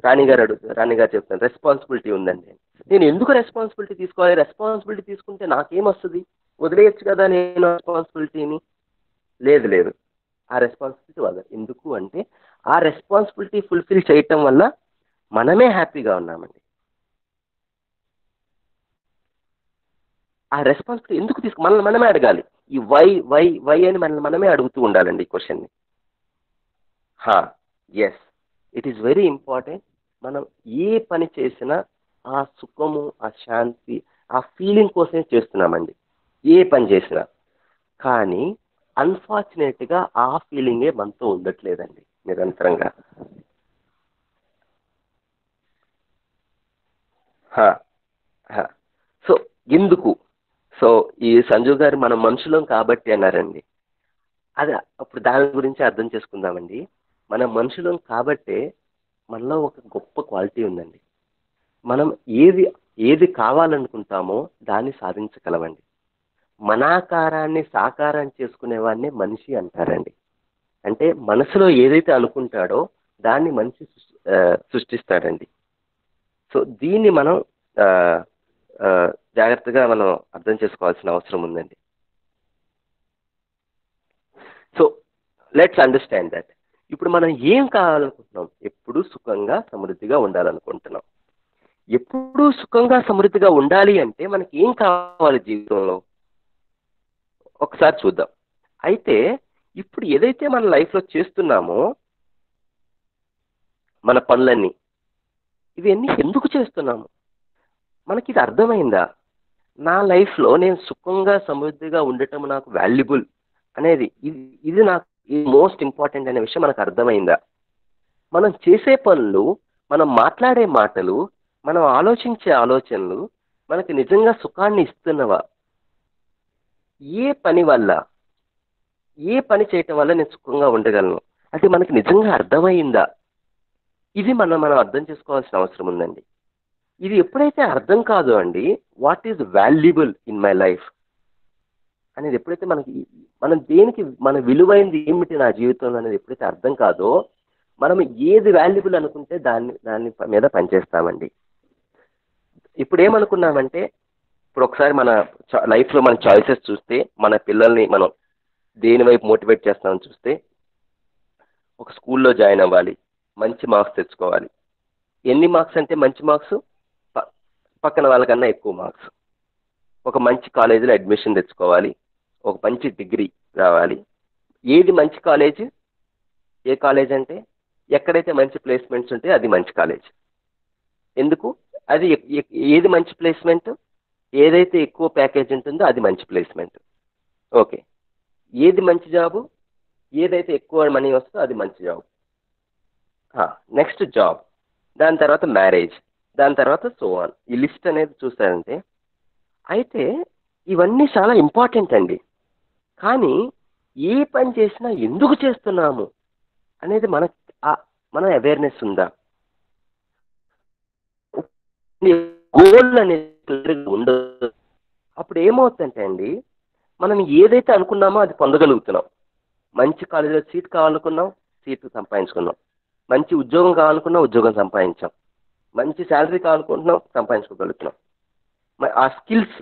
రాణి గారు చెప్తాను, రెస్పాన్సిబిలిటీ ఉందండి. నేను ఎందుకు రెస్పాన్సిబిలిటీ తీసుకోవాలి? రెస్పాన్సిబిలిటీ తీసుకుంటే నాకేమొస్తుంది? వదిలేయచ్చు కదా నేను రెస్పాన్సిబిలిటీని. లేదు, ఆ రెస్పాన్సిబిలిటీ వల్ల. ఎందుకు అంటే ఆ రెస్పాన్సిబిలిటీ ఫుల్ఫిల్ చేయటం వల్ల మనమే హ్యాపీగా ఉన్నామండి. ఆ రెస్పాన్సిబిలిటీ ఎందుకు మనమే అడగాలి. ఈ వై అని మనమే అడుగుతూ ఉండాలండి ఈ క్వశ్చన్ని. Yes, it is very important. మనం ఏ పని చేసినా ఆ సుఖము, ఆ శాంతి, ఆ ఫీలింగ్ కోసమే చేస్తున్నామండి ఏ పని చేసినా. కానీ అన్ఫార్చునేట్గా ఆ ఫీలింగే మనతో ఉండట్లేదండి నిరంతరంగా. సో ఎందుకు? సో ఈ సంజు గారు మనం మనుషులం కాబట్టి అన్నారండి. అది అప్పుడు దాని గురించి అర్థం చేసుకుందామండి. మనం మనుషులం కాబట్టే మనలో ఒక గొప్ప క్వాలిటీ ఉందండి. మనం ఏది కావాలనుకుంటామో దాన్ని సాధించగలమండి. మనాకారాన్ని సాకారం చేసుకునేవాడిని మనిషి అంటారండి. అంటే మనసులో ఏదైతే అనుకుంటాడో దాన్ని మనిషి సృష్టిస్తాడండి. సో దీన్ని మనం జాగ్రత్తగా మనం అర్థం చేసుకోవాల్సిన అవసరం ఉందండి. So let's understand that. ఇప్పుడు మనం ఏం కావాలనుకుంటున్నాం? ఎప్పుడూ సుఖంగా సమృద్ధిగా ఉండాలనుకుంటున్నాం. ఎప్పుడూ సుఖంగా సమృద్ధిగా ఉండాలి అంటే మనకి ఏం కావాలి జీవితంలో? ఒకసారి చూద్దాం. అయితే ఇప్పుడు ఏదైతే మన లైఫ్లో చేస్తున్నామో మన పనులన్నీ, ఇవన్నీ ఎందుకు చేస్తున్నాము? మనకి ఇది అర్థమైందా? నా లైఫ్లో నేను సుఖంగా సమృద్ధిగా ఉండటం నాకు వాల్యుబుల్ అనేది ఇది నాకు మోస్ట్ ఇంపార్టెంట్ అనే విషయం మనకు అర్థమైందా? మనం చేసే పనులు, మనం మాట్లాడే మాటలు, మనం ఆలోచించే ఆలోచనలు మనకి నిజంగా సుఖాన్ని ఇస్తున్నవా? ఏ పని చేయటం వల్ల నేను సుఖంగా ఉండగలను అది మనకి నిజంగా అర్థమైందా? ఇది మనం అర్థం చేసుకోవాల్సిన అవసరం ఉందండి. ఇది ఎప్పుడైతే అర్థం కాదో అండి, what is valuable in my life అనేది ఎప్పుడైతే మనం దేనికి మన విలువైనది ఏమిటి నా జీవితంలో అనేది ఎప్పుడైతే అర్థం కాదో, మనం ఏది వాల్యుబుల్ అనుకుంటే దాని మీద పనిచేస్తామండి. ఇప్పుడు ఏమనుకున్నామంటే, ఇప్పుడు ఒకసారి మన లైఫ్లో మన చాయిసెస్ చూస్తే, మన పిల్లల్ని మనం దేని వైపు మోటివేట్ చేస్తామని చూస్తే, ఒక స్కూల్లో జాయిన్ అవ్వాలి, మంచి మార్క్స్ తెచ్చుకోవాలి. ఎన్ని మార్క్స్ అంటే మంచి మార్క్స్? పక్కన వాళ్ళకన్నా ఎక్కువ మార్క్స్. ఒక మంచి కాలేజీలో అడ్మిషన్ తెచ్చుకోవాలి, ఒక మంచి డిగ్రీ రావాలి. ఏది మంచి కాలేజ్? ఏ కాలేజ్ అంటే ఎక్కడైతే మంచి ప్లేస్మెంట్స్ ఉంటే అది మంచి కాలేజ్. ఎందుకు? అది ఏది మంచి ప్లేస్మెంట్? ఏదైతే ఎక్కువ ప్యాకేజ్ ఉంటుందో అది మంచి ప్లేస్మెంట్. ఓకే. ఏది మంచి జాబు? ఏదైతే ఎక్కువ మనీ వస్తుందో అది మంచి జాబ్. నెక్స్ట్ జాబ్, దాని తర్వాత మ్యారేజ్, దాని తర్వాత సో ఆన్. ఈ లిస్ట్ అనేది చూసారంటే, అయితే ఇవన్నీ చాలా ఇంపార్టెంట్ అండి. కానీ ఏ పని చేసినా ఎందుకు చేస్తున్నాము అనేది మన అవేర్నెస్ ఉందా? గోల్ అనేది clear గా ఉండదు. అప్పుడు ఏమవుతుందంటే అండి, మనం ఏదైతే అనుకున్నామో అది పొందగలుగుతున్నాం. మంచి కాలేజీలో సీట్ కావాలనుకున్నాం, సీట్ సంపాదించుకున్నాం. మంచి ఉద్యోగం కావాలనుకున్నాం, ఉద్యోగం సంపాదించాం. మంచి శాలరీ కావాలనుకుంటున్నాం, సంపాదించుకోగలుగుతున్నాం. ఆ స్కిల్స్,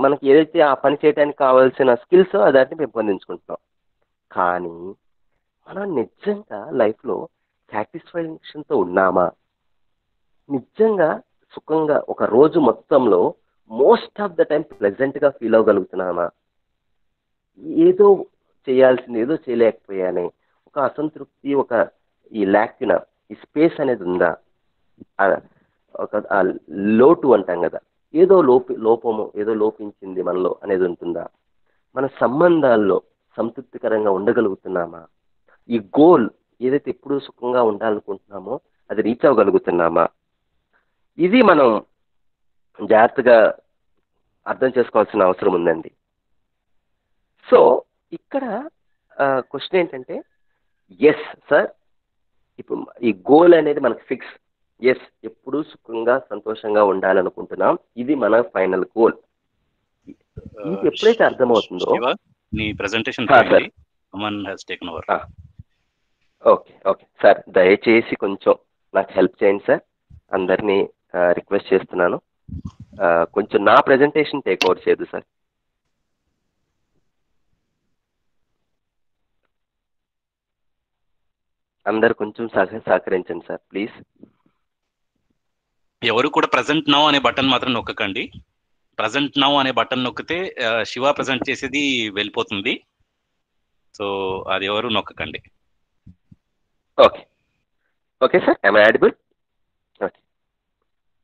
మనకి ఏదైతే ఆ పని చేయడానికి కావాల్సిన స్కిల్స్ దాన్ని పెంపొందించుకుంటున్నాం. కానీ మనం నిజంగా లైఫ్లో సాటిస్ఫాక్షన్తో ఉన్నామా? నిజంగా సుఖంగా ఒక రోజు మొత్తంలో మోస్ట్ ఆఫ్ ద టైం ప్లెజెంట్గా ఫీల్ అవ్వగలుగుతున్నామా? ఏదో చేయాల్సింది ఏదో చేయలేకపోయానే ఒక అసంతృప్తి, ఒక ఈ ల్యాక్న, ఈ స్పేస్ అనేది ఉందా? ఒక లోటు అంటాం కదా, ఏదో లోపము, ఏదో లోపించింది మనలో అనేది ఉంటుందా? మన సంబంధాల్లో సంతృప్తికరంగా ఉండగలుగుతున్నామా? ఈ గోల్ ఏదైతే ఎప్పుడూ సుఖంగా ఉండాలనుకుంటున్నామో అది రీచ్ అవ్వగలుగుతున్నామా? ఇది మనం జాగ్రత్తగా అర్థం చేసుకోవాల్సిన అవసరం ఉందండి. సో ఇక్కడ క్వశ్చన్ ఏంటంటే, ఎస్ సార్, ఇప్పుడు ఈ గోల్ అనేది మనకు ఫిక్స్. ఎస్, ఎప్పుడూ సుఖంగా సంతోషంగా ఉండాలనుకుంటున్నాం, ఇది మన ఫైనల్ గోల్. ఇది ఎప్పుడైతే అర్థమవుతుందో, శివ, నీ presentation sir someone has taken over. Okay okay sir, దయచేసి కొంచెం నాకు హెల్ప్ చేయండి సార్. అందరినీ రిక్వెస్ట్ చేస్తున్నాను, కొంచెం నా ప్రెజెంటేషన్ టేక్ ఓవర్ చేయదు సార్. అందరు కొంచెం సహకరించండి సార్ ప్లీజ్. ఎవరు కూడా ప్రజెంట్ నౌ అనే బటన్ మాత్రం నొక్కకండి. ప్రజెంట్ నౌ అనే బటన్ నొక్కితే శివ ప్రజెంట్ చేసేది వెళ్ళిపోతుంది. సో అది ఎవరు నొక్కకండి. Okay okay sir, am I audible? Okay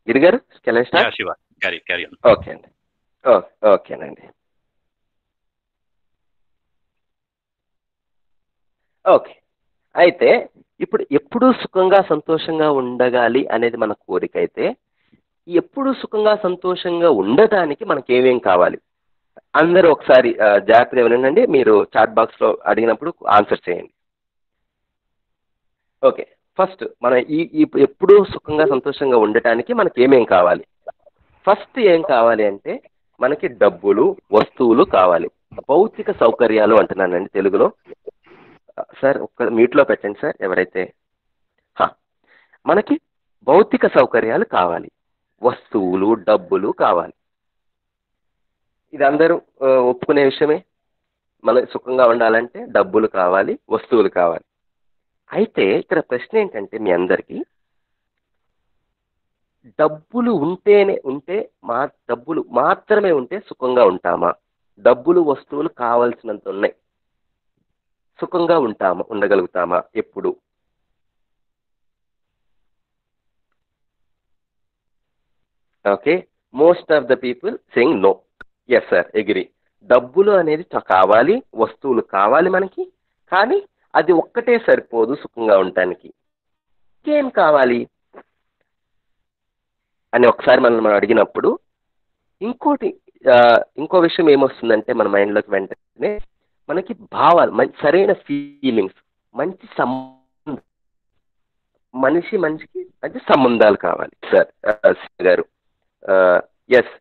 Giri garu, can I start? Shiva, carry on. Okay అండి, ఓకేనండి. ఓకే, అయితే ఇప్పుడు ఎప్పుడూ సుఖంగా సంతోషంగా ఉండగాలి అనేది మన కోరిక అయితే, ఎప్పుడు సుఖంగా సంతోషంగా ఉండటానికి మనకి ఏమేం కావాలి? అందరూ ఒకసారి జాగ్రత్తగా వినండి. మీరు చాట్ బాక్స్లో అడిగినప్పుడు ఆన్సర్ చేయండి. ఓకే, ఫస్ట్ మనం ఎప్పుడూ సుఖంగా సంతోషంగా ఉండటానికి మనకి ఏమేం కావాలి? ఫస్ట్ ఏం కావాలి అంటే, మనకి డబ్బులు, వస్తువులు కావాలి. భౌతిక సౌకర్యాలు అంటున్నానండి తెలుగులో. సార్ ఒక్క మ్యూట్లో పెట్టండి సార్ ఎవరైతే. మనకి భౌతిక సౌకర్యాలు కావాలి, వస్తువులు, డబ్బులు కావాలి. ఇది అందరూ ఒప్పుకునే విషయమే. మనం సుఖంగా ఉండాలంటే డబ్బులు కావాలి, వస్తువులు కావాలి. అయితే ఇక్కడ ప్రశ్న ఏంటంటే, మీ అందరికీ డబ్బులు డబ్బులు మాత్రమే ఉంటే సుఖంగా ఉంటామా? డబ్బులు, వస్తువులు కావాల్సినంత ఉన్నాయి, సుఖంగా ఉండగలుగుతామా ఎప్పుడు? Okay, most of the people saying no. Yes sir, agree. డబ్బులు అనేది కావాలి, వస్తువులు కావాలి మనకి, కానీ అది ఒక్కటే సరిపోదు సుఖంగా ఉండటానికి. ఇంకేం కావాలి అని ఒకసారి మనం అడిగినప్పుడు, ఇంకో విషయం ఏమొస్తుందంటే మన మైండ్లోకి వెంటనే, మనకి భావాలు, సరైన ఫీలింగ్స్, మంచి సంబంధం, మనిషికి మంచి సంబంధాలు కావాలి సార్ గారు. ఎస్,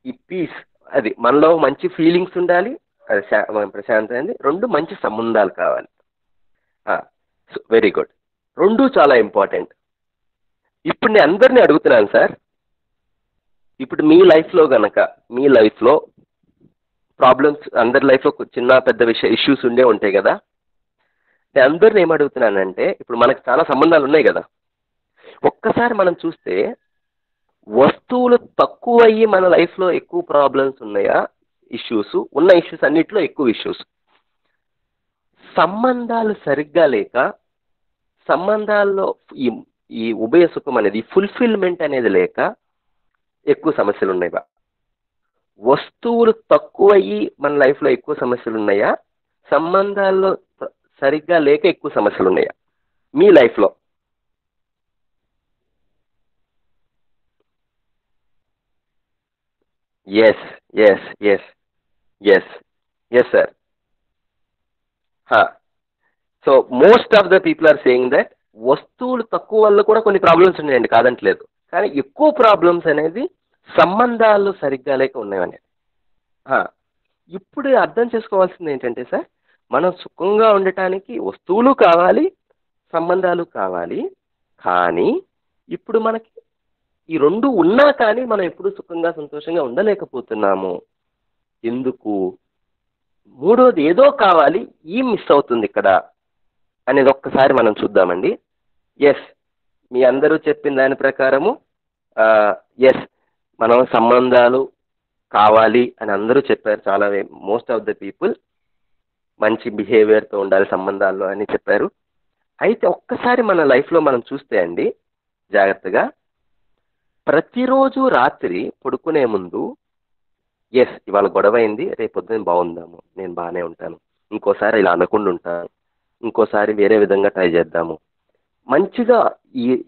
ఈ పీస్, అది మనలో మంచి ఫీలింగ్స్ ఉండాలి, అది ప్రశాంతమైంది. రెండు, మంచి సంబంధాలు కావాలి. వెరీ గుడ్, రెండు చాలా ఇంపార్టెంట్. ఇప్పుడు నేను అందరినీ అడుగుతున్నాను సార్, ఇప్పుడు మీ లైఫ్లో ప్రాబ్లమ్స్, అందరి లైఫ్లో చిన్న పెద్ద ఇష్యూస్ ఉంటాయి కదా. నేను అందరిని ఏమడుగుతున్నానంటే, ఇప్పుడు మనకు చాలా సంబంధాలు ఉన్నాయి కదా, ఒక్కసారి మనం చూస్తే వస్తువులు తక్కువయ్యి మన లైఫ్లో ఎక్కువ ప్రాబ్లమ్స్ ఉన్నాయా? ఇష్యూస్ అన్నిట్లో ఎక్కువ ఇష్యూస్. సంబంధాలు సరిగ్గా లేక, సంబంధాల్లో ఈ ఈ ఉభయ సుఖం అనేది ఫుల్ఫిల్మెంట్ అనేది లేక ఎక్కువ సమస్యలు ఉన్నాయి బా. వస్తువులు తక్కువయ్యి మన లైఫ్లో ఎక్కువ సమస్యలు ఉన్నాయా, సంబంధాల్లో సరిగ్గా లేక ఎక్కువ సమస్యలు ఉన్నాయా మీ లైఫ్లో? Yes, yes, yes, yes, yes sir. So most of the people are saying that వస్తువులు తక్కువ వల్ల కూడా కొన్ని ప్రాబ్లమ్స్ ఉన్నాయండి, కాదంటలేదు. కానీ ఎక్కువ ప్రాబ్లమ్స్ అనేది సంబంధాలు సరిగ్గా లేక ఉన్నాయని. ఇప్పుడు అర్థం చేసుకోవాల్సింది ఏంటంటే సార్, మనం సుఖంగా ఉండటానికి వస్తువులు కావాలి, సంబంధాలు కావాలి. కానీ ఇప్పుడు మనకి ఈ రెండు ఉన్నా కానీ మనం ఎప్పుడు సుఖంగా సంతోషంగా ఉండలేకపోతున్నాము. ఎందుకు? మూడోది ఏదో కావాలి, ఈ మిస్ అవుతుంది ఇక్కడ అనేది ఒక్కసారి మనం చూద్దామండి. ఎస్, మీ అందరూ చెప్పిన దాని ప్రకారము ఎస్, మనం సంబంధాలు కావాలి అని అందరూ చెప్పారు. చాలా మోస్ట్ ఆఫ్ ద పీపుల్ మంచి బిహేవియర్తో ఉండాలి సంబంధాల్లో అని చెప్పారు. అయితే ఒక్కసారి మన లైఫ్లో మనం చూస్తే అండి జాగ్రత్తగా, ప్రతిరోజు రాత్రి పడుకునే ముందు ఎస్ ఇవాళ గొడవ అయింది, రేపు పొద్దున బాగుందాము, నేను బాగానే ఉంటాను, ఇంకోసారి ఇలా అనకుండా ఉంటాను, ఇంకోసారి వేరే విధంగా ట్రై చేద్దాము, మంచిగా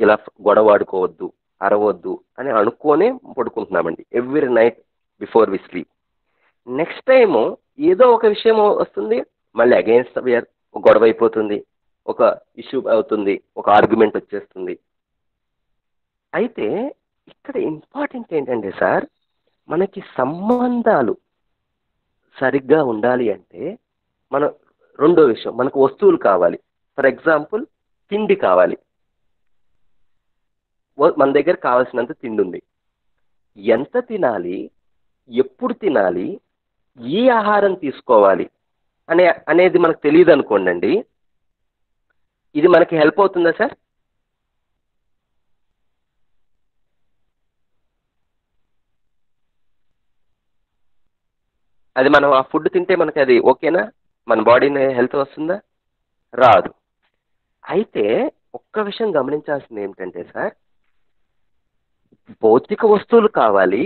ఇలా గొడవ ఆడుకోవద్దు, అరవద్దు అని అనుకోనే పడుకుంటున్నామండి every night before we sleep. Next time ఏదో ఒక విషయం వస్తుంది, మళ్ళీ అగైన్స్ట్ గొడవ అయిపోతుంది, ఒక ఇష్యూ అవుతుంది, ఒక ఆర్గ్యుమెంట్ వచ్చేస్తుంది. అయితే ఇక్కడ ఇంపార్టెంట్ ఏంటంటే సార్, మనకి సంబంధాలు సరిగ్గా ఉండాలి అంటే మన రెండో విషయం, మనకు వస్తువులు కావాలి. ఫర్ ఎగ్జాంపుల్ తిండి కావాలి, మన దగ్గర కావాల్సినంత తిండి ఉంది. ఎంత తినాలి, ఎప్పుడు తినాలి, ఏ ఆహారం తీసుకోవాలి అనేది మనకు తెలియదు అనుకోండి, ఇది మనకి హెల్ప్ అవుతుందా సార్? అది మనం ఆ ఫుడ్ తింటే మనకి అది ఓకేనా, మన బాడీని హెల్త్ వస్తుందా? రాదు. అయితే ఒక్క విషయం గమనించాల్సింది ఏమిటంటే సార్, భౌతిక వస్తువులు కావాలి,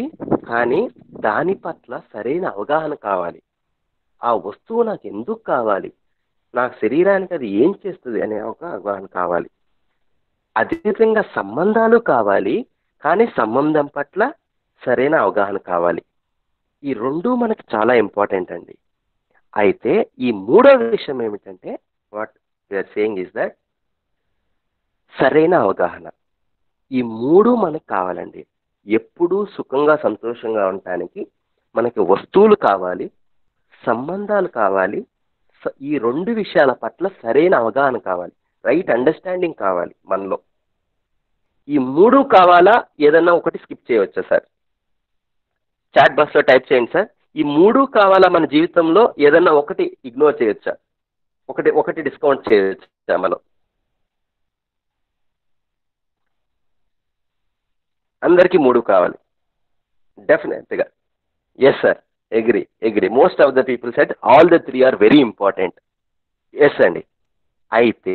కానీ దాని పట్ల సరైన అవగాహన కావాలి. ఆ వస్తువు నాకు ఎందుకు కావాలి, నా శరీరానికి అది ఏం చేస్తుంది అనే ఒక అవగాహన కావాలి. అదేవిధంగా సంబంధాలు కావాలి, కానీ సంబంధం పట్ల సరైన అవగాహన కావాలి. ఈ రెండు మనకి చాలా ఇంపార్టెంట్ అండి. అయితే ఈ మూడవ విషయం ఏమిటంటే, what we are saying is that సరైన అవగాహన. ఈ మూడు మనకు కావాలండి. ఎప్పుడూ సుఖంగా సంతోషంగా ఉండటానికి మనకి వస్తువులు కావాలి, సంబంధాలు కావాలి, ఈ రెండు విషయాల పట్ల సరైన అవగాహన కావాలి, రైట్ అండర్స్టాండింగ్ కావాలి మనలో. ఈ మూడు కావాలా, ఏదన్నా ఒకటి స్కిప్ చేయవచ్చా సార్? చాట్ బాక్స్లో టైప్ చేయండి సార్. ఈ మూడు కావాలా మన జీవితంలో, ఏదన్నా ఒకటి ఇగ్నోర్ చేయొచ్చా, ఒకటి డిస్కౌంట్ చేయొచ్చా మనం? అందరికీ మూడు కావాలి డెఫినెట్గా. Yes sir, agree. Most of the people said all the three are very important. Yes అండి. అయితే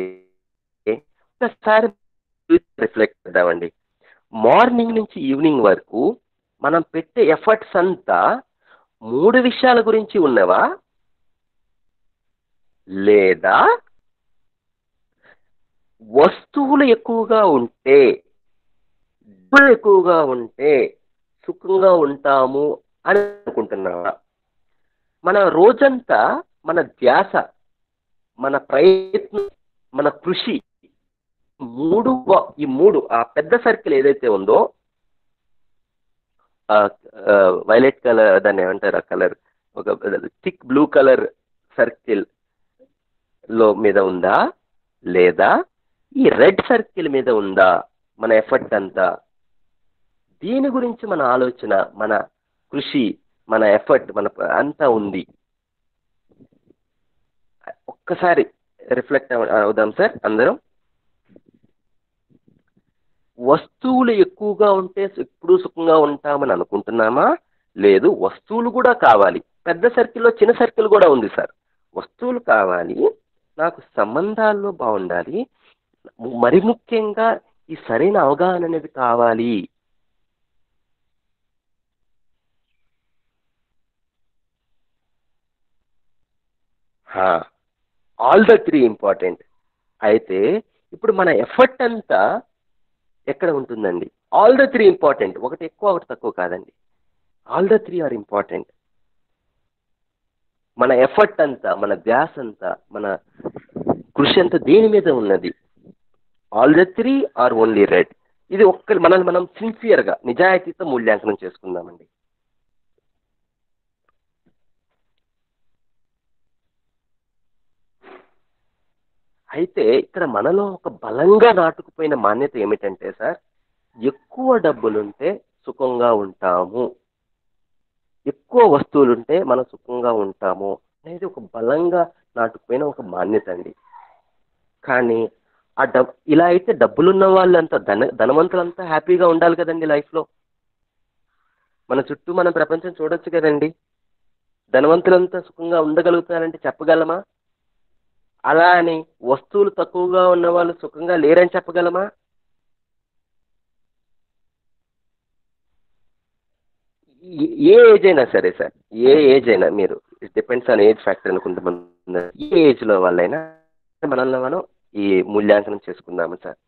ఒకసారి రిఫ్లెక్ట్ చేద్దామండి. మార్నింగ్ నుంచి ఈవినింగ్ వరకు మనం పెట్టే ఎఫర్ట్స్ అంతా మూడు విషయాల గురించి ఉన్నవా, లేదా వస్తువులు ఎక్కువగా ఉంటే, డబ్బులు ఎక్కువగా ఉంటే సుఖంగా ఉంటాము అని అనుకుంటున్నావా? మన రోజంతా మన ధ్యాస, మన ప్రయత్నం, మన కృషి ఈ మూడు ఆ పెద్ద సర్కిల్ ఏదైతే ఉందో, వైలెట్ కలర్, దాన్ని ఏమంటారు ఆ కలర్, ఒక థిక్ బ్లూ కలర్ సర్కిల్ మీద ఉందా, లేదా ఈ రెడ్ సర్కిల్ మీద ఉందా మన ఎఫర్ట్ అంతా? దీని గురించి మన ఆలోచన, మన కృషి, మన ఎఫర్ట్, మన అంతా ఉంది. ఒక్కసారి రిఫ్లెక్ట్ అవుదాం సార్ అందరం. వస్తువులు ఎక్కువగా ఉంటే ఎప్పుడు సుఖంగా ఉంటామని అనుకుంటున్నామా? లేదు, వస్తువులు కూడా కావాలి. పెద్ద సర్కిల్లో చిన్న సర్కిల్ కూడా ఉంది సార్. వస్తువులు కావాలి, నాకు సంబంధాల్లో బాగుండాలి, మరి ముఖ్యంగా ఈ సరైన అవగాహన అనేది కావాలి. All the three important. అయితే ఇప్పుడు మన ఎఫర్ట్ అంతా ఎక్కడ ఉంటుందండి? ఆల్ ద త్రీ ఇంపార్టెంట్, ఒకటి ఎక్కువ ఒకటి తక్కువ కాదండి. All the three are important. మన ఎఫర్ట్ అంతా, మన ధ్యాస అంతా, మన కృషి అంతా దేని మీద ఉన్నది? All the three are only red. ఇది ఒక్క మనల్ని మనం సిన్సియర్గా నిజాయితీతో మూల్యాంకనం చేసుకుందామండి. అయితే ఇక్కడ మనలో ఒక బలంగా నాటుకుపోయిన మాన్యత ఏమిటంటే సార్, ఎక్కువ డబ్బులుంటే సుఖంగా ఉంటాము, ఎక్కువ వస్తువులుంటే మనం సుఖంగా ఉంటాము అనేది ఒక బలంగా నాటుకుపోయిన ఒక మాన్యత అండి. కానీ ఆ ఇలా అయితే డబ్బులున్న వాళ్ళంతా ధనవంతులంతా హ్యాపీగా ఉండాలి కదండి లైఫ్లో. మన చుట్టూ మనం ప్రపంచం చూడొచ్చు కదండి. ధనవంతులంతా సుఖంగా ఉండగలుగుతారంటే చెప్పగలమా? అలా అని వస్తువులు తక్కువగా ఉన్న వాళ్ళు సుఖంగా లేరని చెప్పగలమా? ఏ ఏజ్ అయినా సరే సార్, ఏ ఏజ్ అయినా, మీరు it depends on age factor అనుకుంటున్నాం. ఏ ఏజ్లో వాళ్ళైనా మనల్ని మనం ఈ మూల్యాంకనం చేసుకుందాము సార్.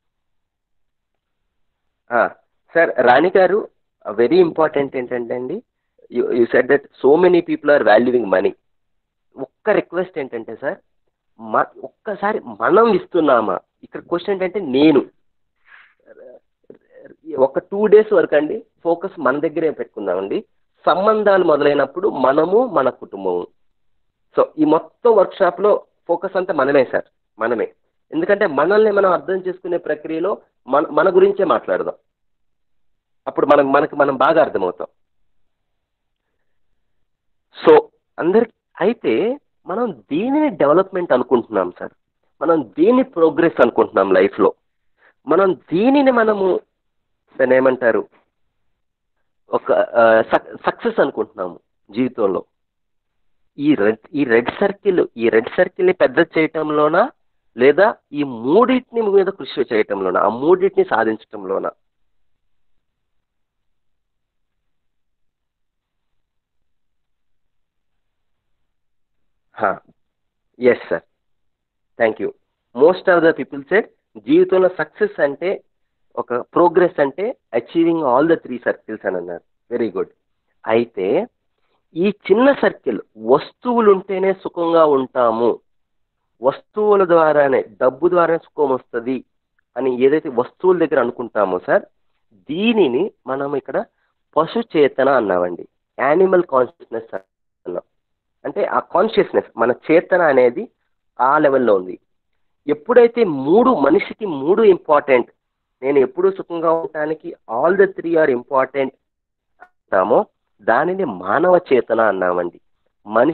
సార్ రాణి గారు, వెరీ ఇంపార్టెంట్ ఏంటంటే అండి, you said that so many people are valuing money. ఒక్క రిక్వెస్ట్ ఏంటంటే సార్, ఒక్కసారి మనం ఇస్తున్నామా? ఇక్కడ క్వశ్చన్ ఏంటంటే నేను ఒక 2 days వరకు అండి ఫోకస్ మన దగ్గరే పెట్టుకుందామండి. సంబంధాలు మొదలైనప్పుడు మనము, మన కుటుంబము. సో ఈ మొత్తం వర్క్షాప్లో ఫోకస్ అంతా మనమే సార్, మనమే. ఎందుకంటే మనల్ని మనం అర్థం చేసుకునే ప్రక్రియలో మన గురించే మాట్లాడదాం. అప్పుడు మనం బాగా అర్థమవుతాం. సో అందరికి అయితే మనం దేనిని డెవలప్మెంట్ అనుకుంటున్నాం సార్, మనం దేని ప్రోగ్రెస్ అనుకుంటున్నాం లైఫ్లో, మనం దేనిని మనము దాన్ని ఏమంటారు ఒక సక్సెస్ అనుకుంటున్నాము జీవితంలో. ఈ రెడ్ సర్కిల్ని పెద్ద చేయటంలోనా, లేదా ఈ మూడింటిని మీద కృషి చేయటంలోనా, ఆ మూడింటిని సాధించటంలోనా? Yes sir, thank you. Most of the people said జీవితంలో సక్సెస్ అంటే, ఒక ప్రోగ్రెస్ అంటే అచీవింగ్ ఆల్ ద 3 సర్కిల్స్ అని అన్నారు. Very good. అయితే ఈ చిన్న సర్కిల్, వస్తువులు ఉంటేనే సుఖంగా ఉంటాము, వస్తువుల ద్వారానే, డబ్బు ద్వారానే సుఖం వస్తుంది అని ఏదైతే వస్తువుల దగ్గర అనుకుంటామో సార్, దీనిని మనం ఇక్కడ పశు చేతన అన్నామండి. యానిమల్ కాన్షియస్నెస్ అన్నాం. అంటే ఆ కాన్షియస్నెస్, మన చేతన అనేది ఆ లెవెల్లో ఉంది. ఎప్పుడైతే మనిషికి 3 ఇంపార్టెంట్, నేను ఎప్పుడూ సుఖంగా ఉండటానికి ఆల్ ద 3 ఆర్ ఇంపార్టెంట్ అంటామో, దానిని మానవ చేతన అన్నామండి.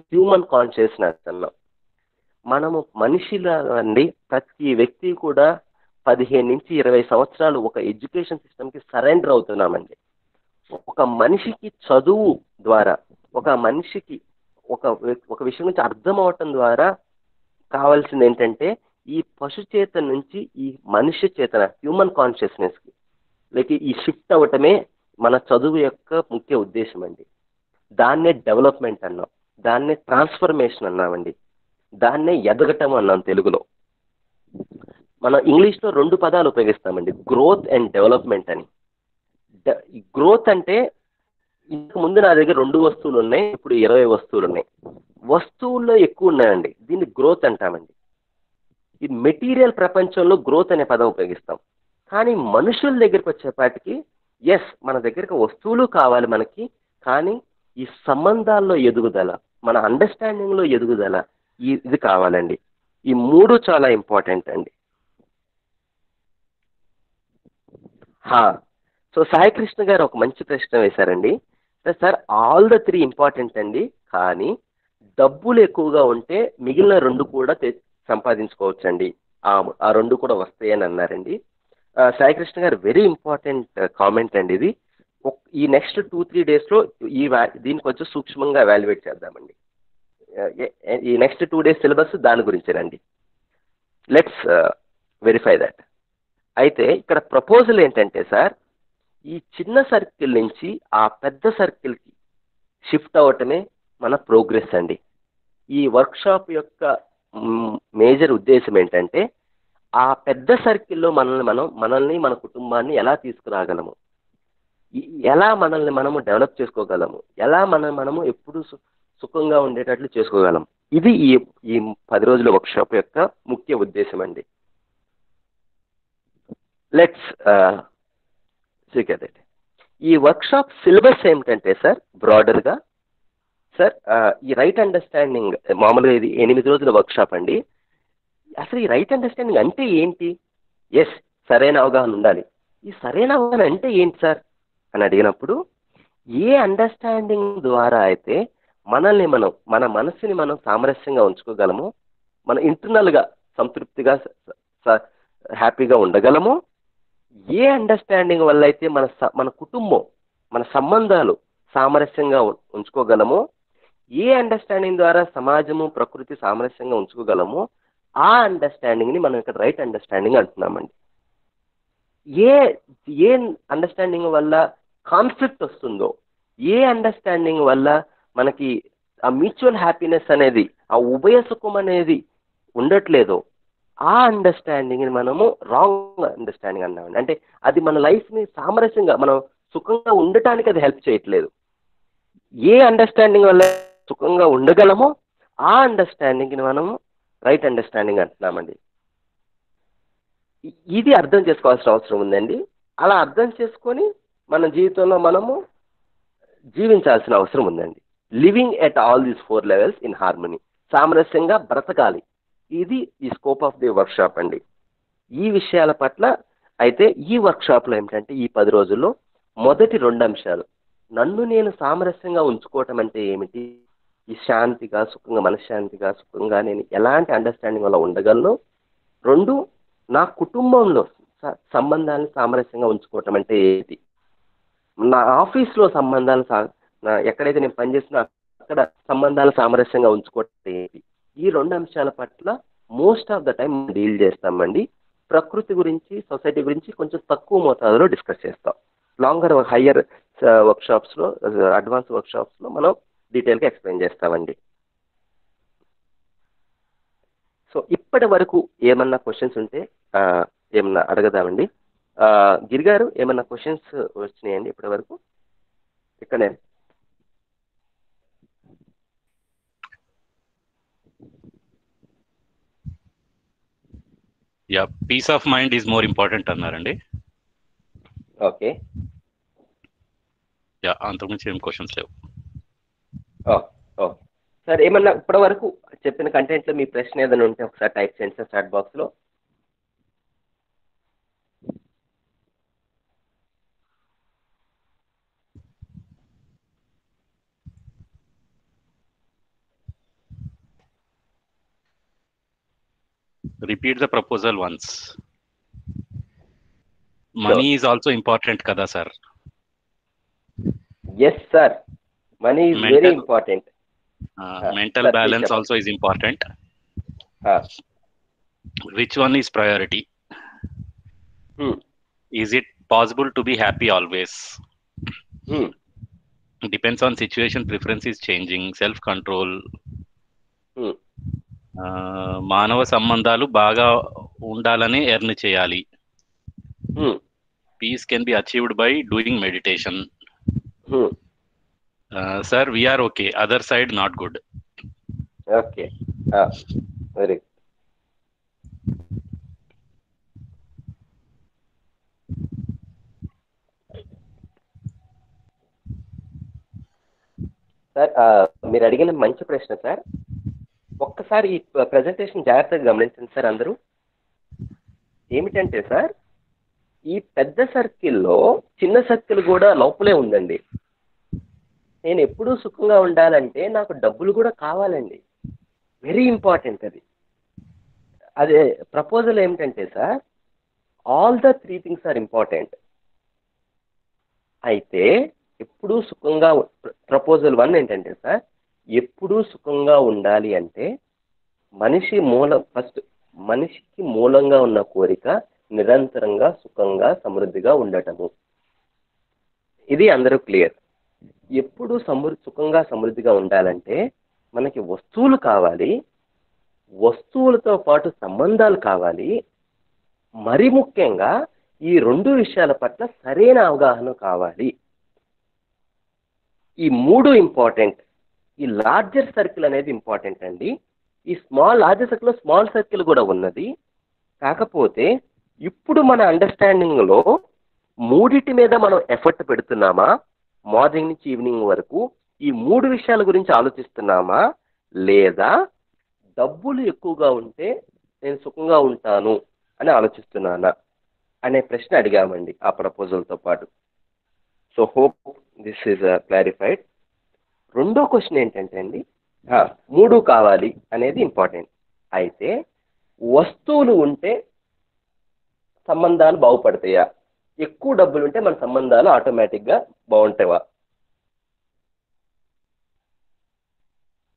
హ్యూమన్ కాన్షియస్నెస్ అన్నాం. మనము మనిషిలా అండి, ప్రతి వ్యక్తి కూడా 15 నుంచి 20 సంవత్సరాలు ఒక ఎడ్యుకేషన్ సిస్టమ్కి సరెండర్ అవుతున్నామండి. ఒక మనిషికి చదువు ద్వారా, ఒక మనిషికి ఒక విషయం గురించి అర్థం అవటం ద్వారా కావాల్సింది ఏంటంటే, ఈ పశు చేతన నుంచి ఈ మనిషి చేతన, హ్యూమన్ కాన్షియస్నెస్కి లేక ఈ షిఫ్ట్ అవ్వటమే మన చదువు యొక్క ముఖ్య ఉద్దేశం అండి. దాన్నే డెవలప్మెంట్ అన్నాం, దాన్నే ట్రాన్స్ఫర్మేషన్ అన్నామండి, దాన్నే ఎదగటం అన్నాం తెలుగులో. మనం ఇంగ్లీష్లో 2 పదాలు ఉపయోగిస్తామండి, గ్రోత్ అండ్ డెవలప్మెంట్ అని. గ్రోత్ అంటే, ఇంతకు ముందు నా దగ్గర 2 వస్తువులు ఉన్నాయి, ఇప్పుడు 20 వస్తువులు ఉన్నాయి. వస్తువుల్లో ఎక్కువ ఉన్నాయండి, దీన్ని గ్రోత్ అంటామండి. ఈ మెటీరియల్ ప్రపంచంలో గ్రోత్ అనే పదం ఉపయోగిస్తాం. కానీ మనుషుల దగ్గరికి వచ్చేపాటికి, ఎస్ మన దగ్గరికి వస్తువులు కావాలి మనకి, కానీ ఈ సంబంధాల్లో ఎదుగుదల, మన అండర్స్టాండింగ్లో ఎదుగుదల, ఇది కావాలండి. ఈ 3 చాలా ఇంపార్టెంట్ అండి. సో సాయి కృష్ణ గారు ఒక మంచి ప్రశ్న వేశారండి. సార్ ఆల్ ద 3 ఇంపార్టెంట్ అండి, కానీ డబ్బులు ఎక్కువగా ఉంటే మిగిలిన 2 కూడా సంపాదించుకోవచ్చండి, ఆ 2 కూడా వస్తాయని అన్నారండి. సాయి కృష్ణ గారు వెరీ ఇంపార్టెంట్ కామెంట్ అండి ఇది. ఈ నెక్స్ట్ 2-3 డేస్లో దీన్ని కొంచెం సూక్ష్మంగా ఎవాల్యుయేట్ చేద్దామండి. ఈ నెక్స్ట్ 2 days సిలబస్ దాని గురించేనండి. Let's verify that. అయితే ఇక్కడ ప్రపోజల్ ఏంటంటే సార్, ఈ చిన్న సర్కిల్ నుంచి ఆ పెద్ద సర్కిల్కి షిఫ్ట్ అవ్వటమే మన ప్రోగ్రెస్ అండి. ఈ వర్క్షాప్ యొక్క మేజర్ ఉద్దేశం ఏంటంటే, ఆ పెద్ద సర్కిల్లో మనల్ని మన కుటుంబాన్ని ఎలా తీసుకురాగలము, ఎలా మనల్ని మనము డెవలప్ చేసుకోగలము, ఎలా మనము ఎప్పుడు సుఖంగా ఉండేటట్లు చేసుకోగలం. ఇది ఈ ఈ 10 రోజుల వర్క్షాప్ యొక్క ముఖ్య ఉద్దేశం అండి. లెట్స్ ఈ వర్క్షాప్ సిలబస్ ఏమిటంటే సార్, బ్రాడర్గా సార్, ఈ రైట్ అండర్స్టాండింగ్ మామూలుగా ఇది 8 రోజుల వర్క్షాప్ అండి. అసలు ఈ రైట్ అండర్స్టాండింగ్ అంటే ఏంటి? ఎస్, సరైన అవగాహన ఉండాలి. ఈ సరైన అవగాహన అంటే ఏంటి సార్ అని అడిగినప్పుడు, ఏ అండర్స్టాండింగ్ ద్వారా అయితే మనల్ని మన మనసుని మనం సామరస్యంగా ఉంచుకోగలము, మన ఇంటర్నల్గా సంతృప్తిగా హ్యాపీగా ఉండగలము, ఏ అండర్స్టాండింగ్ వల్ల అయితే మన కుటుంబం, మన సంబంధాలు సామరస్యంగా ఉంచుకోగలము, ఏ అండర్స్టాండింగ్ ద్వారా సమాజము ప్రకృతి సామరస్యంగా ఉంచుకోగలము, ఆ అండర్స్టాండింగ్ని మనం ఇక్కడ రైట్ అండర్స్టాండింగ్ అంటున్నామండి. ఏ అండర్స్టాండింగ్ వల్ల కాన్ఫ్లిక్ట్ వస్తుందో, ఏ అండర్స్టాండింగ్ వల్ల మనకి ఆ మ్యూచువల్ హ్యాపీనెస్ అనేది, ఆ ఉభయ సుఖం అనేది ఉండట్లేదో, ఆ అండర్స్టాండింగ్ని మనము రాంగ్ అండర్స్టాండింగ్ అన్నామండి. అంటే అది మన లైఫ్ని సామరస్యంగా మనం సుఖంగా ఉండటానికి అది హెల్ప్ చేయట్లేదు. ఏ అండర్స్టాండింగ్ వల్ల సుఖంగా ఉండగలమో ఆ అండర్స్టాండింగ్ని మనము రైట్ అండర్స్టాండింగ్ అంటున్నామండి. ఇది అర్థం చేసుకోవాల్సిన అవసరం ఉందండి. అలా అర్థం చేసుకొని మన జీవితంలో మనము జీవించాల్సిన అవసరం ఉందండి. Living at all these 4 levels in harmony, సామరస్యంగా బ్రతకాలి. ఇది ఈ స్కోప్ ఆఫ్ ది వర్క్షాప్ అండి. ఈ విషయాల పట్ల అయితే ఈ వర్క్షాప్లో ఏమిటంటే, ఈ 10 రోజుల్లో మొదటి 2 అంశాలు, నన్ను నేను సామరస్యంగా ఉంచుకోవటం అంటే ఏమిటి, ఈ శాంతిగా సుఖంగా మనశ్శాంతిగా సుఖంగా నేను ఎలాంటి అండర్స్టాండింగ్ వల్ల ఉండగలను, 2 నా కుటుంబంలో సంబంధాలను సామరస్యంగా ఉంచుకోవటం అంటే ఏంటి, నా ఆఫీస్లో సంబంధాలు ఎక్కడైతే నేను పనిచేస్తున్నా అక్కడ సంబంధాలు సామరస్యంగా ఉంచుకోవటం ఏంటి, ఈ 2 అంశాల పట్ల most of the time deal చేస్తామండి. ప్రకృతి గురించి, సొసైటీ గురించి కొంచెం తక్కువ మోతాదులో డిస్కస్ చేస్తాం. లాంగర్ హయ్యర్ వర్క్షాప్స్లో, అడ్వాన్స్ వర్క్షాప్స్లో మనం డీటెయిల్గా ఎక్స్ప్లెయిన్ చేస్తామండి. సో ఇప్పటి వరకు ఏమన్నా క్వశ్చన్స్ ఉంటే ఏమన్నా అడగదామండి. గిరిగారు, ఏమన్నా క్వశ్చన్స్ వచ్చినాయండి ఇప్పటి వరకు? ఇక్కడే peace of mind is more important అన్నారండి. ఓకే, అంతకుమించి ఏం క్వశ్చన్స్ లేవు. సార్, ఏమన్నా ఇప్పటి వరకు చెప్పిన కంటెంట్లో మీ ప్రశ్న ఏదైనా ఉంటే ఒకసారి టైప్ చేయండి సార్ చాట్ బాక్స్లో. Repeat the proposal once. Money is also important kada sir? Yes sir, money is very important. Mental balance also is important. Which one is priority? Is it possible to be happy always? Depends on situation, preference is changing, self control. మానవ సంబంధాలు బాగా ఉండాలని earn చేయాలి. Peace can be achieved by doing meditation. Sir, we are okay, other side not good. Okay, very sir, మీరు అడిగిన మంచి ప్రశ్న sir. ఒక్కసారి ఈ ప్రజెంటేషన్ జాగ్రత్తగా గమనించండి సార్ అందరూ. ఏమిటంటే సార్, ఈ పెద్ద సర్కిల్లో చిన్న సర్కిల్ కూడా లోపలే ఉందండి. నేను ఎప్పుడూ సుఖంగా ఉండాలంటే నాకు డబ్బులు కూడా కావాలండి. వెరీ ఇంపార్టెంట్ అది. అదే ప్రపోజల్ ఏమిటంటే sir, all the 3 things are important. అయితే ఎప్పుడూ సుఖంగా, ప్రపోజల్ 1 ఏంటంటే సార్, ఎప్పుడూ సుఖంగా ఉండాలి అంటే మనిషికి మూలంగా ఉన్న కోరిక నిరంతరంగా సుఖంగా సమృద్ధిగా ఉండటము. ఇది అందరూ క్లియర్. ఎప్పుడు సుఖంగా సమృద్ధిగా ఉండాలంటే మనకి వస్తువులు కావాలి, వస్తువులతో పాటు సంబంధాలు కావాలి, మరి ముఖ్యంగా ఈ 2 విషయాల పట్ల సరైన అవగాహన కావాలి. ఈ 3 ఇంపార్టెంట్. ఈ లార్జర్ సర్కిల్ అనేది ఇంపార్టెంట్ అండి. ఈ లార్జర్ సర్కిల్ లో స్మాల్ సర్కిల్ కూడా ఉన్నది. కాకపోతే ఇప్పుడు మన అండర్స్టాండింగ్ లో మూడిటి మీద మనం ఎఫర్ట్ పెడుతున్నామా, మార్నింగ్ నుంచి ఈవినింగ్ వరకు ఈ 3 విషయాల గురించి ఆలోచిస్తున్నామా, లేదా డబ్బులు ఎక్కువగా ఉంటే నేను సుఖంగా ఉంటాను అని ఆలోచిస్తున్నానా అనే ప్రశ్న అడిగామండి ఆ ప్రపోజల్తో పాటు. So hope this is clarified. రెండో క్వశ్చన్ ఏంటంటే అండి, 3 కావాలి అనేది ఇంపార్టెంట్. అయితే వస్తువులు ఉంటే సంబంధాలు బాగుపడతాయా, ఎక్కువ డబ్బులు ఉంటే మన సంబంధాలు ఆటోమేటిక్గా బాగుంటావా?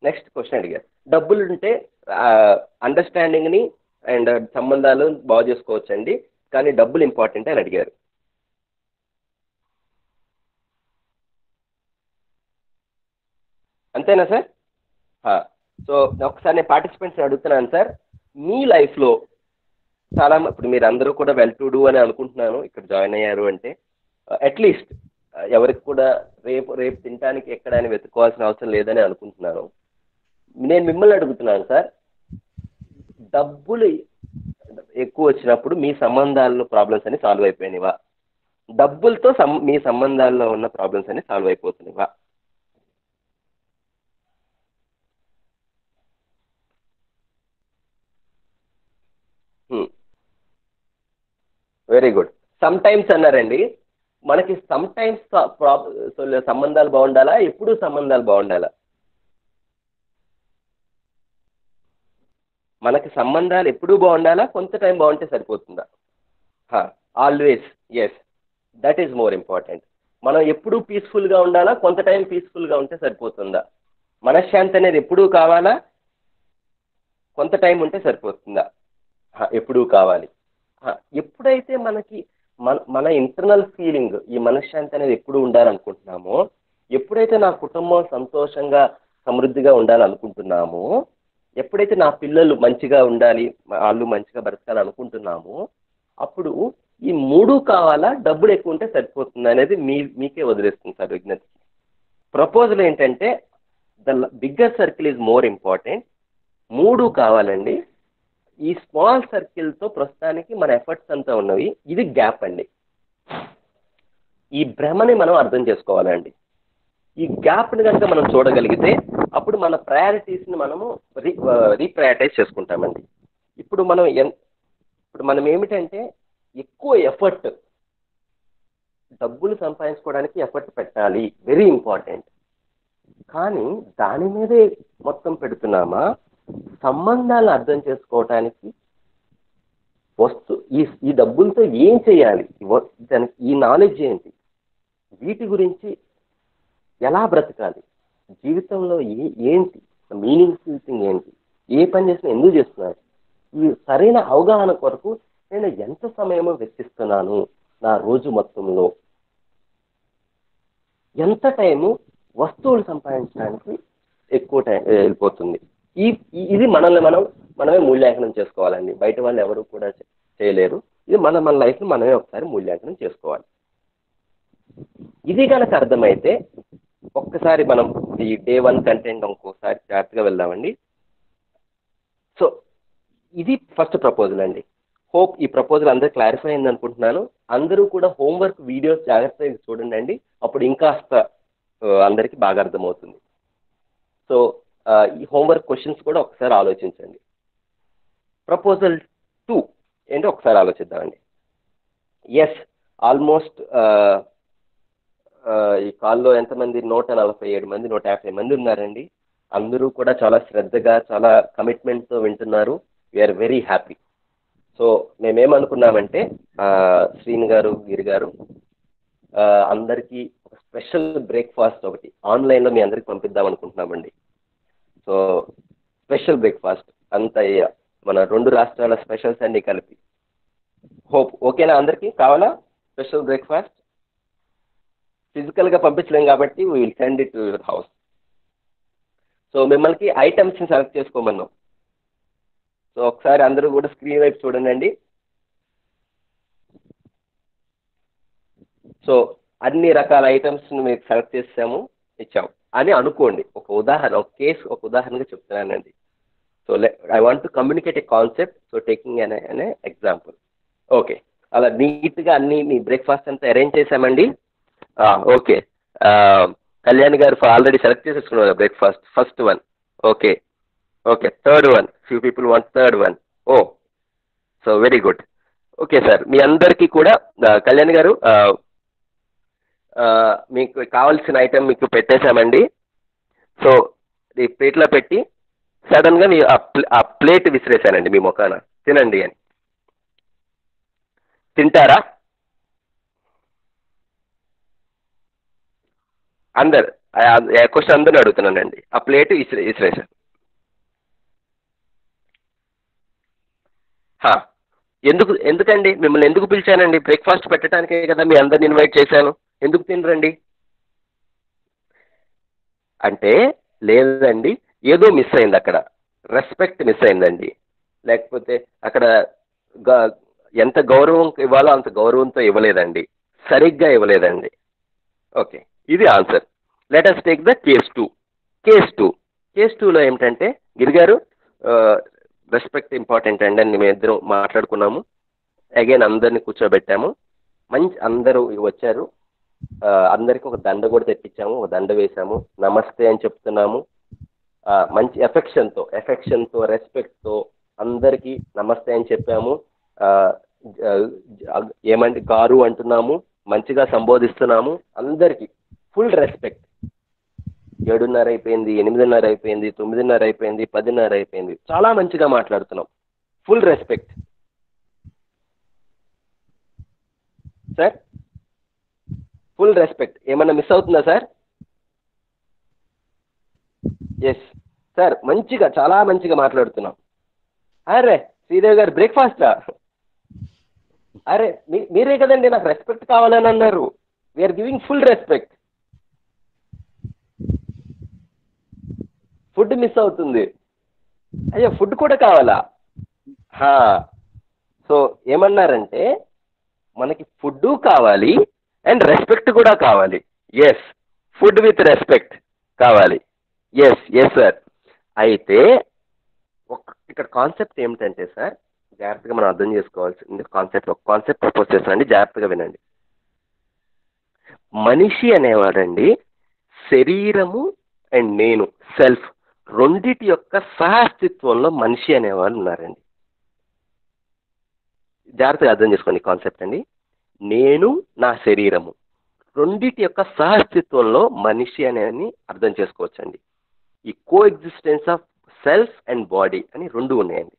నెక్స్ట్ క్వశ్చన్ అడిగారు, డబ్బులు ఉంటే అండర్స్టాండింగ్ని అండ్ సంబంధాలు బాగు చేసుకోవచ్చండి, కానీ డబ్బులు ఇంపార్టెంట్ అని అడిగారు. అంతేనా సార్? సో ఒకసారి నేను పార్టిసిపెంట్స్ అడుగుతున్నాను సార్, మీ లైఫ్లో చాలా ఇప్పుడు మీరు అందరూ కూడా వెల్ టు డూ అని అనుకుంటున్నాను ఇక్కడ జాయిన్ అయ్యారు అంటే. అట్లీస్ట్ ఎవరికి కూడా రేపు తినడానికి ఎక్కడ అని వెతుక్కోవాల్సిన అవసరం లేదని అనుకుంటున్నాను. నేను మిమ్మల్ని అడుగుతున్నాను సార్, డబ్బులు ఎక్కువ వచ్చినప్పుడు మీ సంబంధాల్లో ప్రాబ్లమ్స్ అన్ని సాల్వ్ అయిపోయినవా? డబ్బులతో మీ సంబంధాల్లో ఉన్న ప్రాబ్లమ్స్ అన్ని సాల్వ్ అయిపోతున్నావా? Very good. సమ్ టైమ్స్ అన్నారండి. మనకి సమ్ టైమ్స్ సంబంధాలు బాగుండాలా, ఎప్పుడూ సంబంధాలు బాగుండాలా? మనకి సంబంధాలు ఎప్పుడూ బాగుండాలా, కొంత టైం బాగుంటే సరిపోతుందా? Always, yes, that is more important. మనం ఎప్పుడూ పీస్ఫుల్గా ఉండాలా, కొంత టైం పీస్ఫుల్గా ఉంటే సరిపోతుందా? మనశ్శాంతి అనేది ఎప్పుడూ కావాలా, కొంత టైం ఉంటే సరిపోతుందా? ఎప్పుడూ కావాలి. ఎప్పుడైతే మనకి మన ఇంటర్నల్ ఫీలింగ్ ఈ మనశ్శాంతి అనేది ఎప్పుడు ఉండాలనుకుంటున్నామో, ఎప్పుడైతే నా కుటుంబం సంతోషంగా సమృద్ధిగా ఉండాలనుకుంటున్నామో, ఎప్పుడైతే నా పిల్లలు మంచిగా ఉండాలి, వాళ్ళు మంచిగా బ్రతకాలి అనుకుంటున్నామో, అప్పుడు ఈ 3 కావాలా, డబ్బులు ఎక్కువ ఉంటే సరిపోతుంది అనేది మీకే వదిలేస్తుంది సార్ విజ్ఞప్తి. ప్రపోజల్ ఏంటంటే the bigger circle is more important. 3 కావాలండి. ఈ స్మాల్ సర్కిల్తో ప్రస్తుతానికి మన ఎఫర్ట్స్ అంతా ఉన్నవి. ఇది గ్యాప్ అండి. ఈ భ్రమని మనం అర్థం చేసుకోవాలండి. ఈ గ్యాప్ని కనుక మనం చూడగలిగితే అప్పుడు మన ప్రయారిటీస్ని మనము రీప్రయారిటైజ్ చేసుకుంటామండి. ఇప్పుడు మనం ఏమిటంటే ఎక్కువ ఎఫర్ట్, డబ్బులు సంపాదించుకోవడానికి ఎఫర్ట్ పెట్టాలి, వెరీ ఇంపార్టెంట్. కానీ దాని మీదే మొత్తం పెడుతున్నామా, సంబంధాలను అర్థం చేసుకోవటానికి ఈ డబ్బులతో ఏం చేయాలి, దానికి ఈ నాలెడ్జ్ ఏంటి, వీటి గురించి ఎలా బ్రతకాలి, జీవితంలో ఏంటి మీనింగ్ఫుల్ థింగ్ ఏంటి, ఏ పని చేసినా ఎందుకు చేస్తున్నారు, ఈ సరైన అవగాహన కొరకు నేను ఎంత సమయమో వెచ్చిస్తున్నాను నా రోజు మొత్తంలో, ఎంత టైము వస్తువులు సంపాదించడానికి ఎక్కువ టైం వెళ్ళిపోతుంది. ఇది మనమే మూల్యాంకనం చేసుకోవాలండి. బయట వాళ్ళు ఎవరు కూడా చేయలేరు. ఇది మన లైఫ్ని మనమే ఒకసారి మూల్యాంకనం చేసుకోవాలి. ఇది కనుక అర్థమైతే ఒక్కసారి మనం ఈ డే 1 కంటెంట్ ఇంకోసారి జాగ్రత్తగా వెళ్దామండి. సో ఇది ఫస్ట్ ప్రపోజల్ అండి. హోప్ ఈ ప్రపోజల్ అందరూ క్లారిఫై అయింది అనుకుంటున్నాను. అందరూ కూడా హోంవర్క్ వీడియోస్ జాగ్రత్తగా చూడండి అండి, అప్పుడు ఇంకాస్త అందరికీ బాగా అర్థమవుతుంది. సో ఈ హోంవర్క్ క్వశ్చన్స్ కూడా ఒకసారి ఆలోచించండి. ప్రపోజల్ 2 ఏంటో ఒకసారి ఆలోచిద్దామండి. ఎస్, ఆల్మోస్ట్ ఈ కాల్లో ఎంతమంది 147 మంది 150 మంది ఉన్నారండి. అందరూ కూడా చాలా శ్రద్ధగా చాలా కమిట్మెంట్తో వింటున్నారు. We are very happy. సో మేమేమనుకున్నామంటే శ్రీని గారు, గిరి గారు, అందరికీ ఒక స్పెషల్ బ్రేక్ఫాస్ట్ ఒకటి ఆన్లైన్లో మీ అందరికి పంపిద్దాం అనుకుంటున్నామండి. సో స్పెషల్ బ్రేక్ఫాస్ట్ అంతా మన 2 రాష్ట్రాల స్పెషల్స్ అన్ని కలిపి హోప్ ఓకేనా? అందరికీ కావాలా స్పెషల్ బ్రేక్ఫాస్ట్? ఫిజికల్గా పంపించలేం కాబట్టి we will send it to your house. So మిమ్మల్ని ఐటమ్స్ని సెలెక్ట్ చేసుకోమన్నాం. సో ఒకసారి అందరూ కూడా స్క్రీన్ వైపు చూడండి. సో అన్ని రకాల ఐటమ్స్ని మీకు సెలెక్ట్ చేసాము, ఇచ్చాము అని అనుకోండి. ఒక ఉదాహరణగా చెప్తున్నానండి. So I want to communicate a concept, so taking అనే ఎగ్జాంపుల్. ఓకే, అలా నీట్గా అన్ని మీ బ్రేక్ఫాస్ట్ అంతా అరేంజ్ చేసామండి. Okay, Kalyan garu already select చేసేసుకున్నారు breakfast. First one okay. Okay, third one, few people want third one. Oh, so very good. Okay sir, మీ అందరికీ కూడా కళ్యాణ్ గారు మీకు కావాల్సిన ఐటెం మీకు పెట్టేశామండి. సో ఈ ప్లేట్లో పెట్టి సడన్గా మీ ఆ ప్లేట్ విసిరేసానండి మీ ముఖాన, తినండి అని. తింటారా అందరు? క్వశ్చన్ అందరిని అడుగుతున్నానండి. ఆ ప్లేట్ విసిరేసాను. ఎందుకండి మిమ్మల్ని ఎందుకు పిలిచానండి? బ్రేక్ఫాస్ట్ పెట్టడానికే కదా మీ అందరిని ఇన్వైట్ చేశాను. ఎందుకు తినరండి అంటే, లేదండి ఏదో మిస్ అయింది అక్కడ, రెస్పెక్ట్ మిస్ అయిందండి. లేకపోతే అక్కడ ఎంత గౌరవం ఇవ్వాలో అంత గౌరవంతో ఇవ్వలేదండి, సరిగ్గా ఇవ్వలేదండి. ఓకే, ఇది answer. Let us take the case 2. Case 2లో ఏమిటంటే, గిరిగారు రెస్పెక్ట్ ఇంపార్టెంట్ అండి అని మేము ఇద్దరం మాట్లాడుకున్నాము. అగైన్ అందరిని కూర్చోబెట్టాము, అందరూ వచ్చారు. అందరికి ఒక దండ కూడా తెప్పించాము, ఒక దండ వేసాము, నమస్తే అని చెప్తున్నాము. మంచి ఎఫెక్షన్తో రెస్పెక్ట్తో అందరికీ నమస్తే అని చెప్పాము. ఏమంటే గారు అంటున్నాము, మంచిగా సంబోధిస్తున్నాము అందరికీ. Full respect. 7:30 అయిపోయింది, 8:30 అయిపోయింది, 9:30 అయిపోయింది, 10:30 అయిపోయింది, చాలా మంచిగా మాట్లాడుతున్నాం. Full respect sir, full respect. ఏమన్నా మిస్ అవుతుందా సార్? ఎస్ సార్, మంచిగా చాలా మంచిగా మాట్లాడుతున్నాం. అరే శ్రీదేవి గారు బ్రేక్ఫాస్టా? అరే మీరే కదండి నాకు రెస్పెక్ట్ కావాలని అన్నారు. We are giving full respect. Food miss అవుతుంది. అయ్యో ఫుడ్ కూడా కావాలా? సో ఏమన్నారంటే, మనకి ఫుడ్ కావాలి అండ్ రెస్పెక్ట్ కూడా కావాలి. ఎస్, ఫుడ్ విత్ రెస్పెక్ట్ కావాలి. Yes sir. అయితే ఇక్కడ కాన్సెప్ట్ ఏమిటంటే సార్, జాగ్రత్తగా మనం అర్థం చేసుకోవాల్సింది ఒక కాన్సెప్ట్ ప్రపోజ్ చేస్తానండి, జాగ్రత్తగా వినండి. మనిషి అనేవాడండి శరీరము అండ్ నేను సెల్ఫ్ రెండిటి యొక్క సహాస్తిత్వంలో మనిషి అనేవాళ్ళు ఉన్నారండి. జాగ్రత్తగా అర్థం చేసుకోండి కాన్సెప్ట్ అండి. నేను నా శరీరము రెండిటి యొక్క సహాస్తిత్వంలో మనిషి అనేది అర్థం చేసుకోవచ్చండి. ఈ coexistence of self and body అని రెండు ఉన్నాయండి.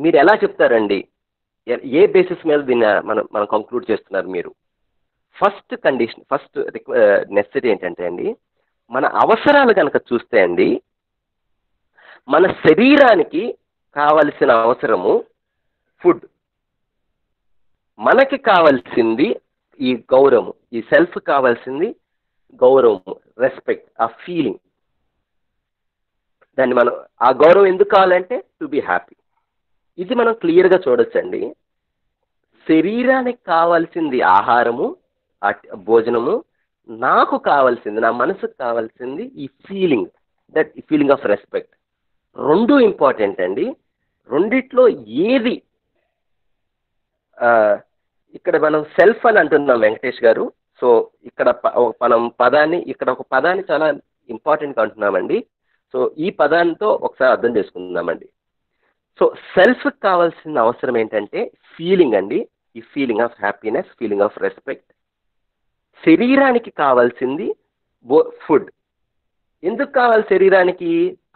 మీరు ఎలా చెప్తారండి? ఏ బేసిస్ మీద దీన్ని మనం కంక్లూడ్ చేస్తున్నారు మీరు? ఫస్ట్ నెసెసిటీ ఏంటంటే అండి, మన అవసరాలు కనుక చూస్తే అండి, మన శరీరానికి కావలసిన అవసరము ఫుడ్, మనకి కావాల్సింది ఈ గౌరవము, ఈ సెల్ఫ్ కావాల్సింది గౌరవము, రెస్పెక్ట్, ఆ ఫీలింగ్. దాన్ని మనం ఆ గౌరవం ఎందుకు కావాలంటే టు బి హ్యాపీ. ఇది మనం క్లియర్గా చూడొచ్చండి. శరీరానికి కావాల్సింది ఆహారము, భోజనము, నాకు కావాల్సింది, నా మనసుకు కావాల్సింది ఈ feeling, that feeling of respect. రెండు ఇంపార్టెంట్ అండి. రెండిట్లో ఏది ఇక్కడ మనం సెల్ఫ్ అని అంటున్నాం వెంకటేష్ గారు. సో ఇక్కడ ఒక పదాన్ని చాలా ఇంపార్టెంట్గా అంటున్నామండి. సో ఈ పదాంతో ఒకసారి అర్థం చేసుకుందామండి. సో సెల్ఫ్ కావాల్సిన అవసరం ఏంటంటే ఫీలింగ్ అండి, ఈ feeling of happiness, feeling of respect. శరీరానికి కావాల్సింది ఫుడ్. ఎందుకు కావాలి శరీరానికి?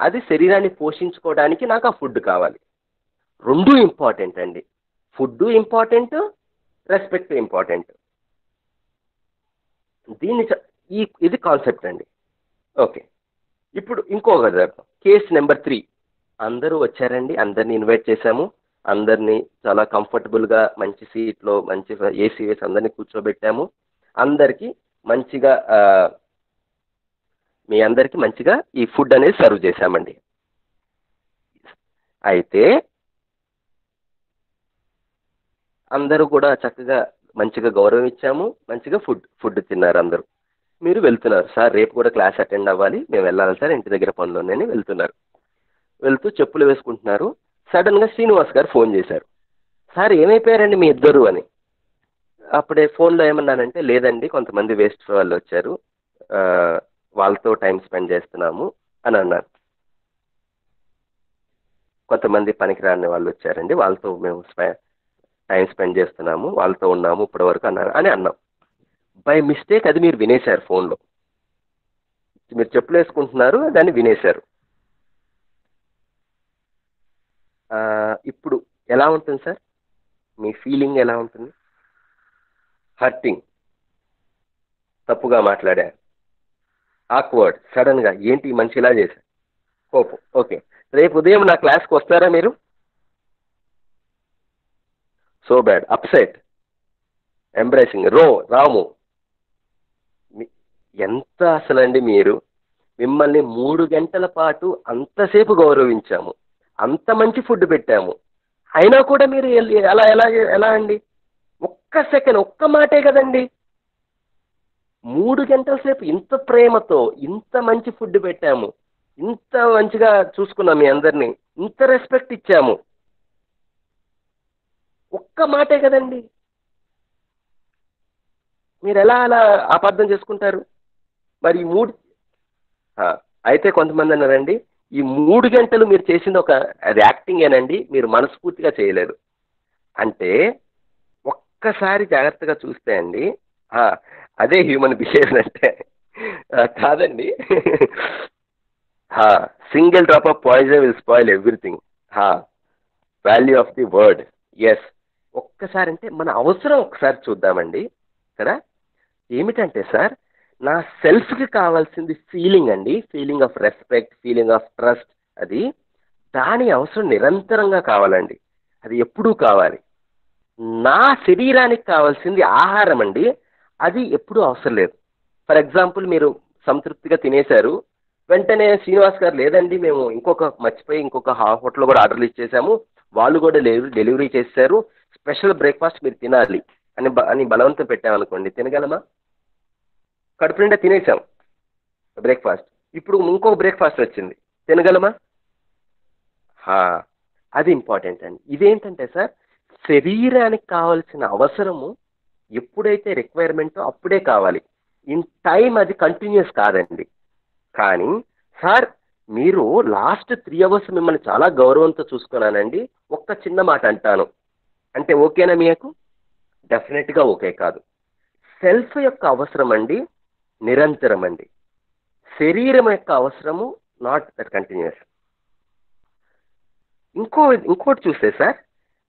అది శరీరాన్ని పోషించుకోవడానికి నాకు ఆ ఫుడ్ కావాలి. రెండు ఇంపార్టెంట్ అండి. Food important, respect important. ఇది కాన్సెప్ట్ అండి. ఓకే, ఇప్పుడు ఇంకొక కేస్ నెంబర్ 3. అందరూ వచ్చారండి, అందరిని ఇన్వైట్ చేశాము, అందరినీ చాలా కంఫర్టబుల్గా మంచి సీట్లో మంచి ఏసీ వేసి అందరినీ కూర్చోబెట్టాము. అందరికీ మంచిగా మీ అందరికీ మంచిగా ఈ ఫుడ్ అనేది సర్వ్ చేశామండి. అయితే అందరూ కూడా చక్కగా మంచిగా గౌరవం ఇచ్చాము, మంచిగా ఫుడ్ తిన్నారు అందరూ. మీరు వెళ్తున్నారు, సార్ రేపు కూడా క్లాస్ అటెండ్ అవ్వాలి, మేము వెళ్ళాలి సార్, ఇంటి దగ్గర పనులు ఉన్నాయని వెళ్తున్నారు. వెళ్తూ చెప్పులు వేసుకుంటున్నారు. సడన్గా శ్రీనివాస్ గారు ఫోన్ చేశారు, సార్ ఏమైపోయారండి మీ ఇద్దరు అని. అప్పుడే ఫోన్లో ఏమన్నానంటే, లేదండి కొంతమంది వేస్ట్ వాళ్ళు వచ్చారు, ఆ, వాళ్ళతో టైం స్పెండ్ చేస్తున్నాము అని అన్నారు. కొంతమంది పనికిరాని వాళ్ళు వచ్చారండి, వాళ్ళతో మేము టైం స్పెండ్ చేస్తున్నాము, వాళ్ళతో ఉన్నాము ఇప్పటి వరకు అన్నారు అని అన్నాం. బై మిస్టేక్ అది మీరు వినేశారు, ఫోన్లో మీరు చెప్పులు వేసుకుంటున్నారు దాన్ని వినేశారు. ఇప్పుడు ఎలా ఉంటుంది సార్, మీ ఫీలింగ్ ఎలా ఉంటుంది? హర్టింగ్, తప్పుగా మాట్లాడారు, ఆక్వర్డ్, సడన్గా ఏంటి ఈ మనిషి ఇలా చేశారు, కోపం. ఓకే, రేపు ఉదయం నా క్లాస్కి వస్తారా మీరు? సో బ్యాడ్, అప్సెట్, ఎంబ్రేసింగ్, రాము. ఎంత అసలండి మీరు, మిమ్మల్ని 3 గంటల పాటు అంతసేపు గౌరవించాము, అంత మంచి ఫుడ్ పెట్టాము, అయినా కూడా మీరు ఎలా ఎలా ఎలా అండి? ఒక్క సెకండ్, ఒక్క మాటే కదండి, 3 గంటల సేపు ఇంత ప్రేమతో ఇంత మంచి ఫుడ్ పెట్టాము, ఇంత మంచిగా చూసుకున్నాం మీ అందరినీ, ఇంత రెస్పెక్ట్ ఇచ్చాము, ఒక్క మాటే కదండి, మీరు ఎలా అలా అపార్థం చేసుకుంటారు? మరి ఈ అయితే కొంతమంది అన్నారండి, ఈ 3 గంటలు మీరు చేసింది అది యాక్టింగేనండి, మీరు మనస్ఫూర్తిగా చేయలేదు అంటే. ఒక్కసారి జాగ్రత్తగా చూస్తే అండి, అదే హ్యూమన్ బిహేవియర్ అంటే. కాదండి, single drop of poison will spoil everything, value of the word. Yes, ఒక్కసారి అంటే మన అవసరం ఒకసారి చూద్దామండి. ఇక్కడ ఏమిటంటే సార్, నా సెల్ఫ్కి కావాల్సింది ఫీలింగ్ అండి, feeling of respect, feeling of trust. అది దాని అవసరం నిరంతరంగా కావాలండి, అది ఎప్పుడూ కావాలి. నా శరీరానికి కావాల్సింది ఆహారం అండి, అది ఎప్పుడూ అవసరం లేదు. ఫర్ ఎగ్జాంపుల్, మీరు సంతృప్తిగా తినేశారు, వెంటనే శ్రీనివాస్ గారు లేదండి మేము మర్చిపోయి ఇంకొక హోటల్ కూడా ఆర్డర్లు ఇచ్చేసాము, వాళ్ళు కూడా డెలివరీ చేశారు, స్పెషల్ బ్రేక్ఫాస్ట్ మీరు తినాలి అని బలవంతం పెట్టామనుకోండి, తినగలమా? కడుపు నిండా తినేసాం బ్రేక్ఫాస్ట్, ఇప్పుడు ఇంకొక బ్రేక్ఫాస్ట్ వచ్చింది, తినగలమా? అది ఇంపార్టెంట్ అండి. ఇదేంటంటే సార్, శరీరానికి కావాల్సిన అవసరము ఎప్పుడైతే రిక్వైర్మెంటో అప్పుడే కావాలి, ఇన్ టైం అది కంటిన్యూస్ కాదండి. కానీ సార్, మీరు లాస్ట్ 3 అవర్స్ మిమ్మల్ని చాలా గౌరవంతో చూసుకున్నానండి, ఒక్క చిన్న మాట అంటాను అంటే ఓకేనా మీకు? డెఫినెట్గా ఓకే కాదు. సెల్ఫ్ యొక్క అవసరం అండి నిరంతరం అండి, శరీరం యొక్క అవసరము నాట్ దట్ కంటిన్యూస్. ఇంకోటి చూస్తే సార్,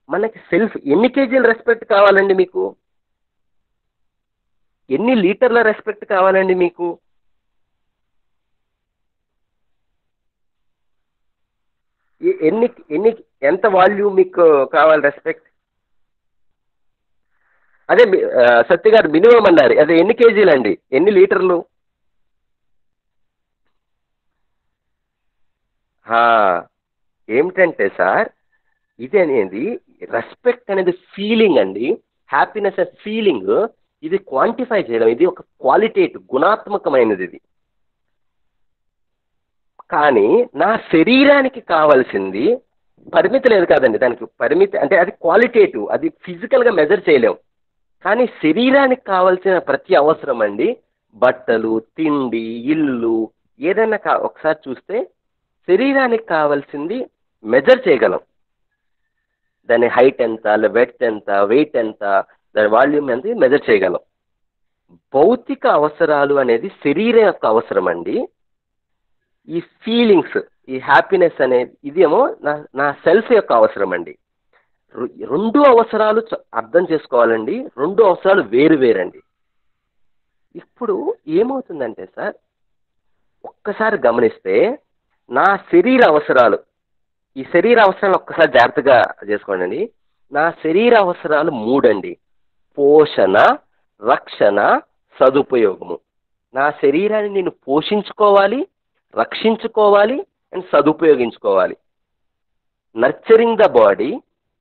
మనకి సెల్ఫ్ ఎన్ని కేజీల రెస్పెక్ట్ కావాలండి మీకు? ఎన్ని లీటర్ల రెస్పెక్ట్ కావాలండి మీకు? ఎంత వాల్యూమ్ మీకు కావాలి రెస్పెక్ట్? అదే సత్య గారు మినిమం అన్నారు, అదే ఎన్ని కేజీలు అండి, ఎన్ని లీటర్లు? ఏమిటంటే సార్, ఇది అనేది రెస్పెక్ట్ అనేది ఫీలింగ్ అండి, హ్యాపీనెస్ అనే ఫీలింగ్, ఇది క్వాంటిఫై చేయడం, ఇది ఒక క్వాలిటేటివ్ గుణాత్మకమైనది ఇది. కానీ నా శరీరానికి కావాల్సింది పరిమితి లేదు కాదండి, దానికి పరిమితి అంటే అది క్వాలిటేటివ్, అది ఫిజికల్గా మెజర్ చేయలేం. కానీ శరీరానికి కావాల్సిన ప్రతి అవసరం అండి, బట్టలు, తిండి, ఇల్లు, ఏదైనా ఒకసారి చూస్తే శరీరానికి కావాల్సింది మెజర్ చేయగలం, దాని హైట్ ఎంత, వెట్ ఎంత, వెయిట్ ఎంత, దాని వాల్యూమ్ ఎంత మెజర్ చేయగలం. భౌతిక అవసరాలు అనేది శరీరం యొక్క అవసరం అండి. ఈ ఫీలింగ్స్, ఈ హ్యాపీనెస్ అనేది ఇదేమో నా సెల్ఫ్ యొక్క అవసరం అండి. 2 అవసరాలు అర్థం చేసుకోవాలండి, 2 అవసరాలు వేరండి. ఇప్పుడు ఏమవుతుందంటే సార్, ఒక్కసారి గమనిస్తే నా శరీర అవసరాలు ఈ శరీర అవసరాలు ఒక్కసారి జాగ్రత్తగా చేసుకోండి. నా శరీర అవసరాలు 3 అండి. పోషణ, రక్షణ, సదుపయోగము. నా శరీరాన్ని నేను పోషించుకోవాలి, రక్షించుకోవాలి అండ్ సదుపయోగించుకోవాలి. Nurturing the body,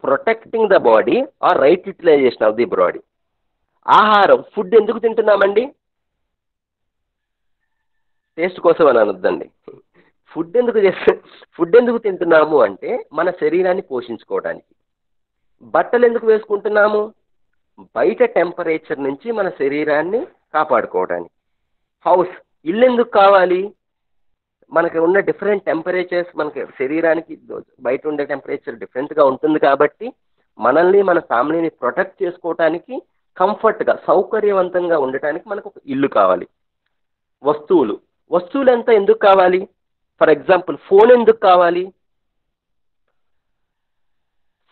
protecting the body or right utilization of the body. ఆహారం, ఫుడ్ ఎందుకు తింటున్నామండి? టేస్ట్ కోసం అని అనొద్దండి. ఫుడ్ ఎందుకు తింటున్నాము అంటే మన శరీరాన్ని పోషించుకోవడానికి. బట్టలు ఎందుకు వేసుకుంటున్నాము? బయట టెంపరేచర్ నుంచి మన శరీరాన్ని కాపాడుకోవడానికి. ఇల్లు ఎందుకు కావాలి? మనకి ఉన్న డిఫరెంట్ టెంపరేచర్స్, మనకి శరీరానికి బయట ఉండే టెంపరేచర్ డిఫరెంట్గా ఉంటుంది కాబట్టి మనల్ని, మన ఫ్యామిలీని ప్రొటెక్ట్ చేసుకోవటానికి, కంఫర్ట్గా సౌకర్యవంతంగా ఉండటానికి మనకు ఒక ఇల్లు కావాలి. వస్తువులు ఎంత ఎందుకు కావాలి? ఫర్ ఎగ్జాంపుల్ ఫోన్ ఎందుకు కావాలి?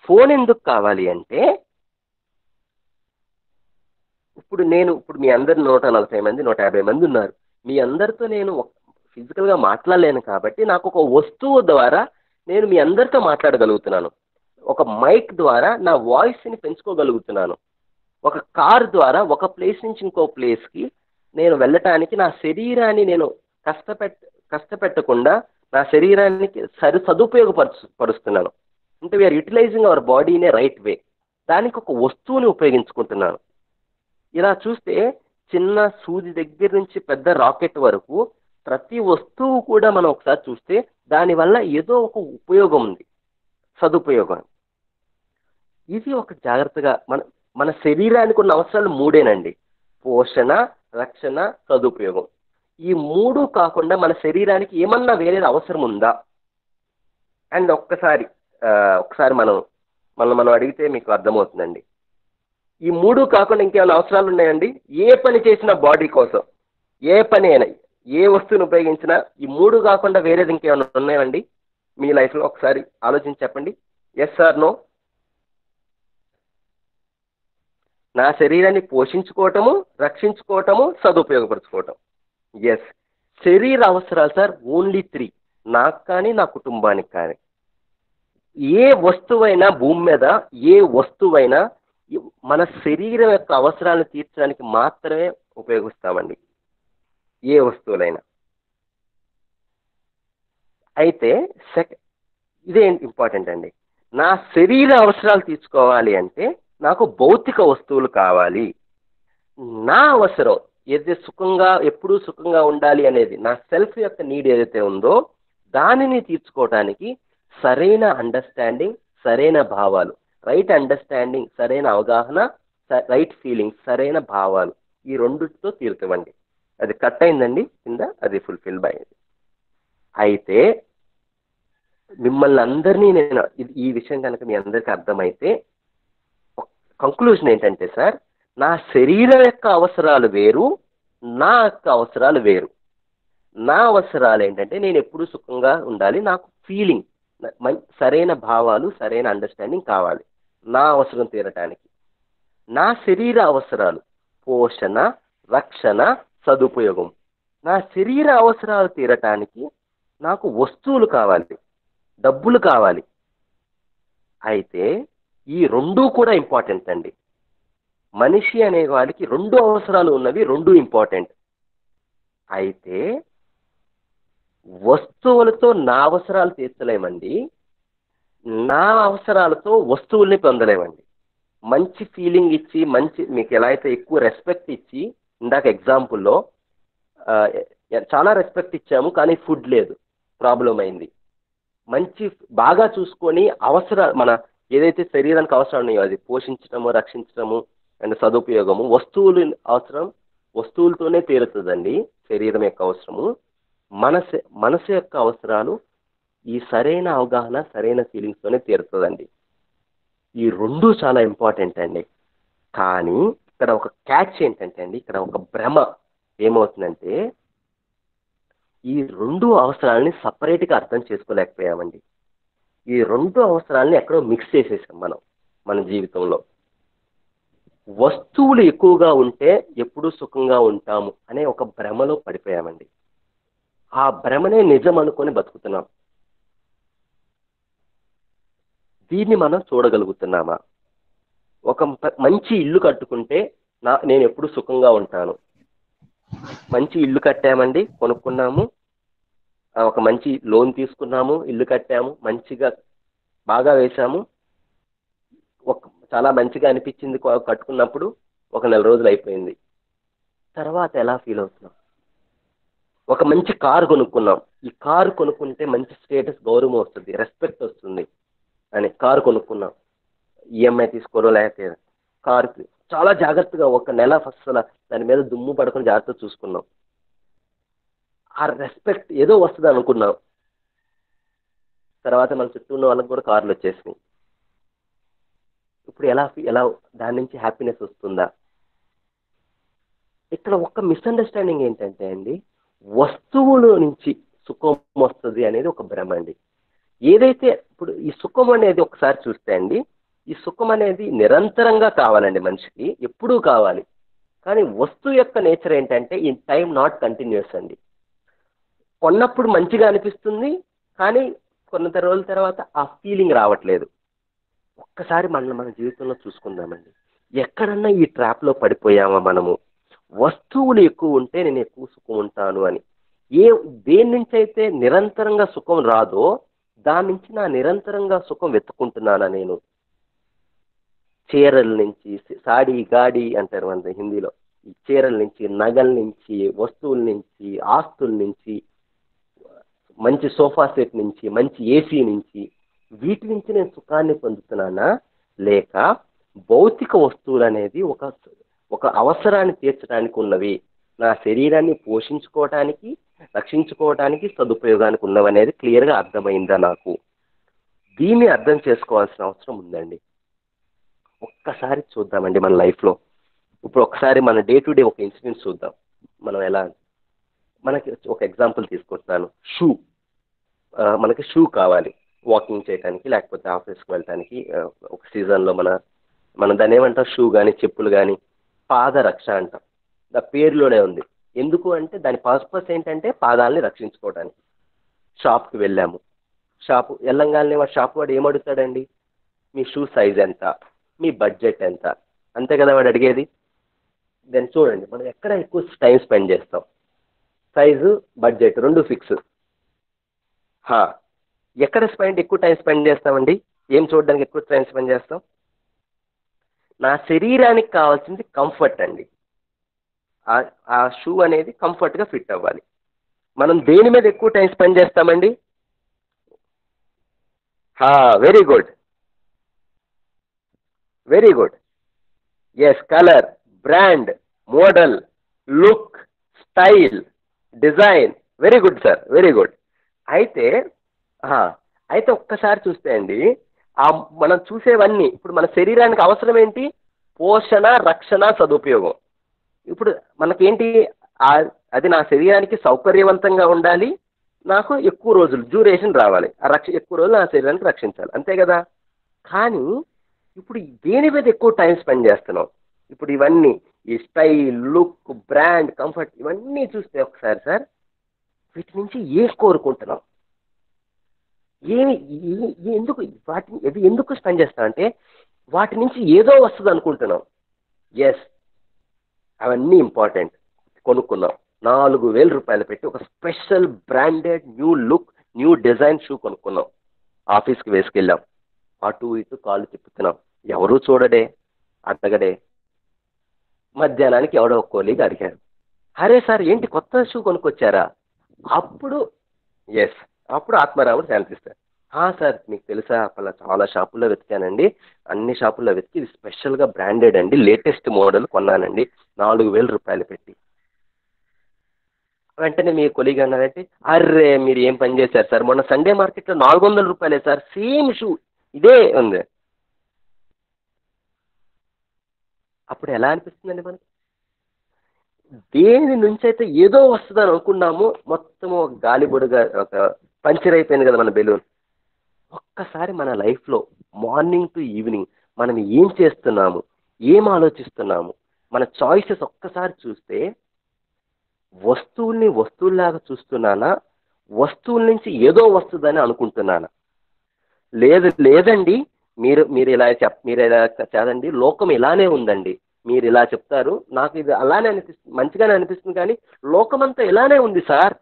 ఫోన్ ఎందుకు కావాలి అంటే ఇప్పుడు మీ అందరు 140 మంది 150 మంది ఉన్నారు. మీ అందరితో నేను ఫిజికల్గా మాట్లాడలేను కాబట్టి నాకు ఒక వస్తువు ద్వారా నేను మీ అందరితో మాట్లాడగలుగుతున్నాను. ఒక మైక్ ద్వారా నా వాయిస్ని పెంచుకోగలుగుతున్నాను. ఒక కార్ ద్వారా ఒక ప్లేస్ నుంచి ఇంకో ప్లేస్కి నేను వెళ్ళటానికి నా శరీరాన్ని నేను కష్టపెట్టకుండా నా శరీరానికి సదుపయోగపరుస్తున్నాను. అంటే we are utilising our body in a right way. దానికి ఒక వస్తువుని ఉపయోగించుకుంటున్నాను. ఇలా చూస్తే చిన్న సూది దగ్గర నుంచి పెద్ద రాకెట్ వరకు ప్రతి వస్తువు కూడా మనం ఒకసారి చూస్తే దానివల్ల ఏదో ఒక ఉపయోగం ఉంది, సదుపయోగం. ఇది ఒక జాగ్రత్తగా మన శరీరానికి ఉన్న అవసరాలు 3 పోషణ, రక్షణ, సదుపయోగం. ఈ 3 కాకుండా మన శరీరానికి ఏమన్నా వేరే అవసరం ఉందా? అండ్ ఒకసారి మనం అడిగితే మీకు అర్థమవుతుందండి. ఈ 3 కాకుండా ఇంకేమైనా అవసరాలు ఉన్నాయండి? ఏ పని చేసినా బాడీ కోసం, ఏ పని అయినా, ఏ వస్తువుని ఉపయోగించినా ఈ 3 కాకుండా వేరేది ఇంకేమైనా ఉన్నాయండి మీ లైఫ్లో? ఒకసారి ఆలోచించి చెప్పండి. Yes or no? నా శరీరాన్ని పోషించుకోవటము, రక్షించుకోవటము, సదుపయోగపరచుకోవటం. ఎస్, శరీర అవసరాలు సార్ ఓన్లీ 3. నాకు కానీ నా కుటుంబానికి కానీ. ఏ వస్తువైనా భూమి మీద, ఏ వస్తువైనా మన శరీరం యొక్క అవసరాలను తీర్చడానికి మాత్రమే ఉపయోగిస్తామండి, ఏ వస్తువులైనా. అయితే ఇదే ఇంపార్టెంట్ అండి. నా శరీర అవసరాలు తీర్చుకోవాలి అంటే నాకు భౌతిక వస్తువులు కావాలి. నా అవసరం ఏదైతే ఎప్పుడూ సుఖంగా ఉండాలి అనేది, నా సెల్ఫ్ యొక్క నీడ్ ఏదైతే ఉందో దానిని తీర్చుకోవటానికి సరైన అండర్స్టాండింగ్, సరైన భావాలు, రైట్ అండర్స్టాండింగ్, సరైన అవగాహన, రైట్ ఫీలింగ్స్, సరైన భావాలు, ఈ 2తో తీరుతామండి. అది కట్ అయిందండి కింద, అది ఫుల్ఫిల్ అయింది. అయితే మిమ్మల్ని అందరినీ ఈ విషయం కనుక మీ అందరికీ అర్థమైతే కంక్లూజన్ ఏంటంటే సార్, నా శరీరం యొక్క అవసరాలు వేరు, నా యొక్క అవసరాలు వేరు. నా అవసరాలు ఏంటంటే నేను ఎప్పుడూ సుఖంగా ఉండాలి, నాకు ఫీలింగ్, సరైన భావాలు, సరైన అండర్స్టాండింగ్ కావాలి నా అవసరం తీరటానికి. నా శరీర అవసరాలు పోషణ, రక్షణ, సదుపయోగం. నా శరీర అవసరాలు తీరటానికి నాకు వస్తువులు కావాలి, డబ్బులు కావాలి. అయితే ఈ 2 కూడా ఇంపార్టెంట్ అండి. మనిషి అనే వాడికి 2 అవసరాలు ఉన్నవి, 2 ఇంపార్టెంట్. అయితే వస్తువులతో నా అవసరాలు తీర్చలేమండి, నా అవసరాలతో వస్తువుల్ని పొందలేమండి. మంచి ఫీలింగ్ ఇచ్చి, మీకు ఎలా అయితే ఎక్కువ రెస్పెక్ట్ ఇచ్చి, ఇందాక ఎగ్జాంపుల్లో చాలా రెస్పెక్ట్ ఇచ్చాము కానీ ఫుడ్ లేదు, ప్రాబ్లం అయింది. బాగా చూసుకొని మన ఏదైతే శరీరానికి అవసరం ఉన్నాయో అది పోషించడము, రక్షించడము అండ్ సదుపయోగము, వస్తువులతోనే తీరుతుందండి శరీరం యొక్క అవసరము. మనసు యొక్క అవసరాలు ఈ సరైన అవగాహన, సరైన ఫీలింగ్స్తోనే తీరుతుందండి. ఈ 2 చాలా ఇంపార్టెంట్ అండి. కానీ ఇక్కడ ఒక క్యాచ్ ఏంటంటే అండి, ఇక్కడ ఒక భ్రమ ఏమవుతుందంటే ఈ 2 అవసరాలని సపరేట్గా అర్థం చేసుకోలేకపోయామండి. ఈ 2 అవసరాలని ఎక్కడో మిక్స్ చేసేసాం మన జీవితంలో. వస్తువులు ఎక్కువగా ఉంటే ఎప్పుడూ సుఖంగా ఉంటాము అనే ఒక భ్రమలో పడిపోయామండి. ఆ భ్రమనే నిజం అనుకొని బతుకుతున్నాం. దీన్ని మనం చూడగలుగుతున్నామా? ఒక మంచి ఇల్లు కట్టుకుంటే నేను ఎప్పుడు సుఖంగా ఉంటాను. మంచి ఇల్లు కట్టామండి, కొనుక్కున్నాము, ఒక మంచి లోన్ తీసుకున్నాము, ఇల్లు కట్టాము, మంచిగా బాగా వేశాము, ఒక చాలా మంచిగా అనిపించింది కట్టుకున్నప్పుడు. ఒక నెల రోజులు అయిపోయింది, తర్వాత ఎలా ఫీల్ అవుతున్నాం? ఒక మంచి కారు కొనుక్కున్నాం, ఈ కారు కొనుక్కుంటే మంచి స్టేటస్, గౌరవం వస్తుంది, రెస్పెక్ట్ వస్తుంది అని కారు కొనుక్కున్నాం. ఈఎంఐ తీసుకోవడం లేకపోతే కారుకి చాలా జాగ్రత్తగా ఒక నెల ఫస్ట్ దాని మీద దుమ్ము పడకుండా జాగ్రత్తగా చూసుకున్నాం. ఆ రెస్పెక్ట్ ఏదో వస్తుంది అనుకున్నాం, తర్వాత మన చుట్టూ ఉన్న వాళ్ళకి కూడా కార్లు వచ్చేసినాయి. ఇప్పుడు ఎలా దాని నుంచి హ్యాపీనెస్ వస్తుందా? ఇక్కడ ఒక్క మిస్అండర్స్టాండింగ్ ఏంటంటే అండి, వస్తువుల నుంచి సుఖం వస్తుంది అనేది ఒక భ్రమ అండి. ఏదైతే ఇప్పుడు ఈ సుఖం అనేది ఒకసారి చూస్తే అండి, ఈ సుఖం అనేది నిరంతరంగా కావాలండి, మనిషికి ఎప్పుడూ కావాలి. కానీ వస్తువు యొక్క నేచర్ ఏంటంటే ఇన్ టైం నాట్ కంటిన్యూస్ అండి. కొన్నప్పుడు మంచిగా అనిపిస్తుంది, కానీ కొన్న రోజుల తర్వాత ఆ ఫీలింగ్ రావట్లేదు. ఒక్కసారి మన జీవితంలో చూసుకుందామండి, ఎక్కడన్నా ఈ ట్రాప్లో పడిపోయామా మనము? వస్తువులు ఎక్కువ ఉంటే నేను ఎక్కువ సుఖం ఉంటాను అని. దేని నుంచి అయితే నిరంతరంగా సుఖం రాదో దాని నుంచి నా నిరంతరంగా సుఖం వెతుక్కుంటున్నానా నేను? చీరల నుంచి, సాడీ గాడి అంటారు మన హిందీలో, ఈ చీరల నుంచి, నగల నుంచి, వస్తువుల నుంచి, ఆస్తుల నుంచి, మంచి సోఫా సెట్ నుంచి, మంచి ఏసీ నుంచి, వీటి నుంచి నేను సుఖాన్ని పొందుతున్నానా? లేక భౌతిక వస్తువులు అనేది ఒక అవసరాన్ని తీర్చడానికి ఉన్నవి, నా శరీరాన్ని పోషించుకోవటానికి, రక్షించుకోవటానికి, సదుపయోగానికి ఉన్నవనేది క్లియర్గా అర్థమైందా నాకు? దీన్ని అర్థం చేసుకోవాల్సిన అవసరం ఉందండి. ఒక్కసారి చూద్దామండి మన లైఫ్లో. ఇప్పుడు ఒకసారి మన డే టు డే ఒక ఇన్సిడెంట్ చూద్దాం. మనం ఎలా, మనకి ఒక ఎగ్జాంపుల్ తీసుకుంటున్నాను. మనకి షూ కావాలి వాకింగ్ చేయడానికి, లేకపోతే ఆఫీస్కి వెళ్ళటానికి. ఒక సీజన్లో మన దాన్ని ఏమంటాం, షూ కానీ చెప్పులు కానీ పాదరక్ష అంటాం. దా పేరులోనే ఉంది. ఎందుకు అంటే దాని పర్పస్ ఏంటంటే పాదాలని రక్షించుకోవడానికి. షాప్కి వెళ్ళాము, వెళ్ళంగానే షాప్ వాడు ఏమడుగుతాడండి? మీ షూ సైజ్ ఎంత, మీ బడ్జెట్ ఎంత, అంతే కదా వాడు అడిగేది. దాన్ని చూడండి, మనం ఎక్కడ ఎక్కువ టైం స్పెండ్ చేస్తాం? సైజు, బడ్జెట్ రెండు ఫిక్స్. ఎక్కడ ఎక్కువ టైం స్పెండ్ చేస్తామండి? ఏం చూడడానికి ఎక్కువ టైం స్పెండ్ చేస్తాం? నా శరీరానికి కావాల్సింది కంఫర్ట్ అండి. ఆ షూ అనేది కంఫర్ట్గా ఫిట్ అవ్వాలి. మనం దేని మీద ఎక్కువ టైం స్పెండ్ చేస్తామండి? Very good, very good. Yes, colour, brand, model, look, style, design. Very good sir, very good. అయితే ఒక్కసారి చూస్తే అండి, మనం చూసేవన్నీ ఇప్పుడు మన శరీరానికి అవసరం ఏంటి? పోషణ, రక్షణ, సదుపయోగం. ఇప్పుడు మనకేంటి? అది నా శరీరానికి సౌకర్యవంతంగా ఉండాలి, నాకు ఎక్కువ రోజులు డ్యూరేషన్ రావాలి, ఎక్కువ రోజులు నా శరీరానికి రక్షించాలి, అంతే కదా? కానీ ఇప్పుడు దేని మీద ఎక్కువ టైం స్పెండ్ చేస్తున్నాం? ఇప్పుడు ఇవన్నీ, ఈ స్టైల్, లుక్, బ్రాండ్, కంఫర్ట్, ఇవన్నీ చూస్తే ఒకసారి సార్, వీటి నుంచి కోరుకుంటున్నాం? ఎందుకు ఎందుకు స్పెండ్ చేస్తాం అంటే వాటి నుంచి ఏదో వస్తుంది అనుకుంటున్నాం. ఎస్, అవన్నీ ఇంపార్టెంట్. కొనుక్కున్నాం, 4,000 రూపాయలు పెట్టి ఒక special branded new look, new design shoe కొనుక్కున్నాం. ఆఫీస్కి వేసుకెళ్ళాం, అటు ఇటు కాళ్ళు తిప్పుతున్నాం, ఎవరూ చూడడే, అడగడే. మధ్యాహ్నానికి ఎవడో ఒక కోలీగ్ అడిగారు, అరే సార్ ఏంటి కొత్త షూ కొనుక్కొచ్చారా? అప్పుడు ఆత్మారాముడు శాంతిస్తారు. సార్ మీకు తెలుసా, అలా చాలా షాపుల్లో వెతికానండి, అన్ని షాపుల్లో వెతికి ఇది స్పెషల్గా బ్రాండెడ్ అండి, లేటెస్ట్ మోడల్ కొన్నానండి 4,000 రూపాయలు పెట్టి. వెంటనే మీ కొలీగ్ అన్నారంటే, అర్రే మీరు ఏం పని చేశారు సార్, మొన్న సండే మార్కెట్లో 400 రూపాయలే సార్, సేమ్ షూ ఇదే ఉంది. అప్పుడు ఎలా అనిపిస్తుందండి మనకి? దేని నుంచి అయితే ఏదో వస్తుందని అనుకున్నాము, మొత్తము గాలిబుడగా ఒక పంచర్ అయిపోయింది కదా మన బెలూన్. ఒక్కసారి మన లైఫ్లో మార్నింగ్ టు ఈవినింగ్ మనం ఏం చేస్తున్నాము, ఏం ఆలోచిస్తున్నాము, మన చాయిసెస్ ఒక్కసారి చూస్తే వస్తువుల్ని వస్తువుల్లాగా చూస్తున్నానా, వస్తువుల నుంచి ఏదో వస్తుందని అనుకుంటున్నానా? లేదండి, మీరు ఇలా చదండి, లోకం ఇలానే ఉందండి, మీరు ఇలా చెప్తారు, నాకు ఇది అలానే అనిపిస్తుంది, మంచిగానే అనిపిస్తుంది, కానీ లోకమంతా ఇలానే ఉంది సార్.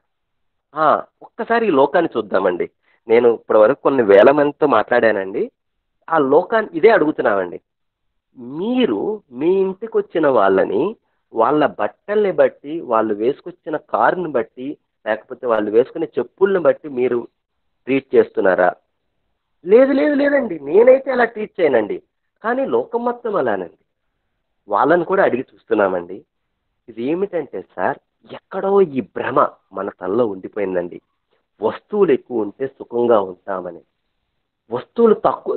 ఆ, ఒక్కసారి ఈ లోకాన్ని చూద్దామండి. నేను ఇప్పటి వరకు కొన్ని వేల మందితో మాట్లాడానండి. ఆ లోకాన్ని ఇదే అడుగుతున్నామండి. మీరు మీ ఇంటికి వచ్చిన వాళ్ళని వాళ్ళ బట్టల్ని బట్టి, వాళ్ళు వేసుకొచ్చిన కారుని బట్టి, లేకపోతే వాళ్ళు వేసుకునే చెప్పుల్ని బట్టి మీరు ట్రీట్ చేస్తున్నారా? లేదు లేదు లేదండి, నేనైతే అలా ట్రీట్ చేయనండి. కానీ లోకం మొత్తం అలానండి. వాళ్ళని కూడా అడిగి చూస్తున్నామండి. ఇది ఏమిటంటే సార్, ఎక్కడో ఈ భ్రమ మన తలలో ఉండిపోయిందండి. వస్తువులు ఎక్కువ ఉంటే సుఖంగా ఉంటామని. వస్తువులు తక్కువ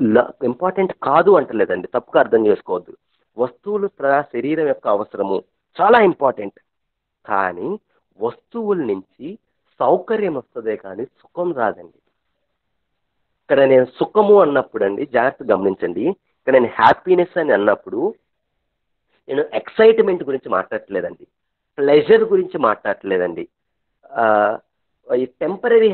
ఇంపార్టెంట్ కాదు అంటలేదండి, తప్పుగా అర్థం చేసుకోవద్దు. వస్తువులు శరీరం యొక్క అవసరము చాలా ఇంపార్టెంట్. కానీ వస్తువుల నుంచి సౌకర్యం వస్తుందే కానీ సుఖం రాదండి. ఇక్కడ నేను సుఖము అన్నప్పుడు అండి, జాగ్రత్త గమనించండి, ఇక్కడ నేను హ్యాపీనెస్ అని అన్నప్పుడు నేను ఎక్సైట్మెంట్ గురించి మాట్లాడట్లేదండి, ప్లెజర్ గురించి మాట్లాడట్లేదండి, ఆ, ఈ టెంపరీ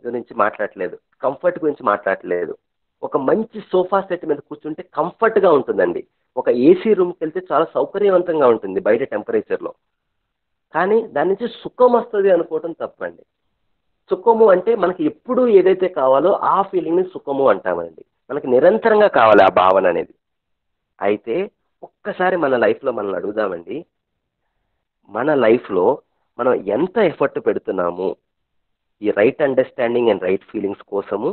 గురించి మాట్లాడట్లేదు, కంఫర్ట్ గురించి మాట్లాడట్లేదు. ఒక మంచి సోఫా సెట్ మీద కూర్చుంటే కంఫర్ట్గా ఉంటుందండి. ఒక ఏసీ రూమ్కి వెళ్తే చాలా సౌకర్యవంతంగా ఉంటుంది బయట టెంపరేచర్లో. కానీ దాని నుంచి సుఖం వస్తుంది అనుకోవటం తప్పండి. సుఖము అంటే మనకి ఎప్పుడు ఏదైతే కావాలో ఆ ఫీలింగ్ని సుఖము అంటామండి. మనకి నిరంతరంగా కావాలి ఆ భావన అనేది. అయితే ఒక్కసారి మన లైఫ్లో మనం అడుగుదామండి, మన లైఫ్లో మనం ఎంత ఎఫర్ట్ పెడుతున్నాము ఈ right understanding and right feelings కోసము,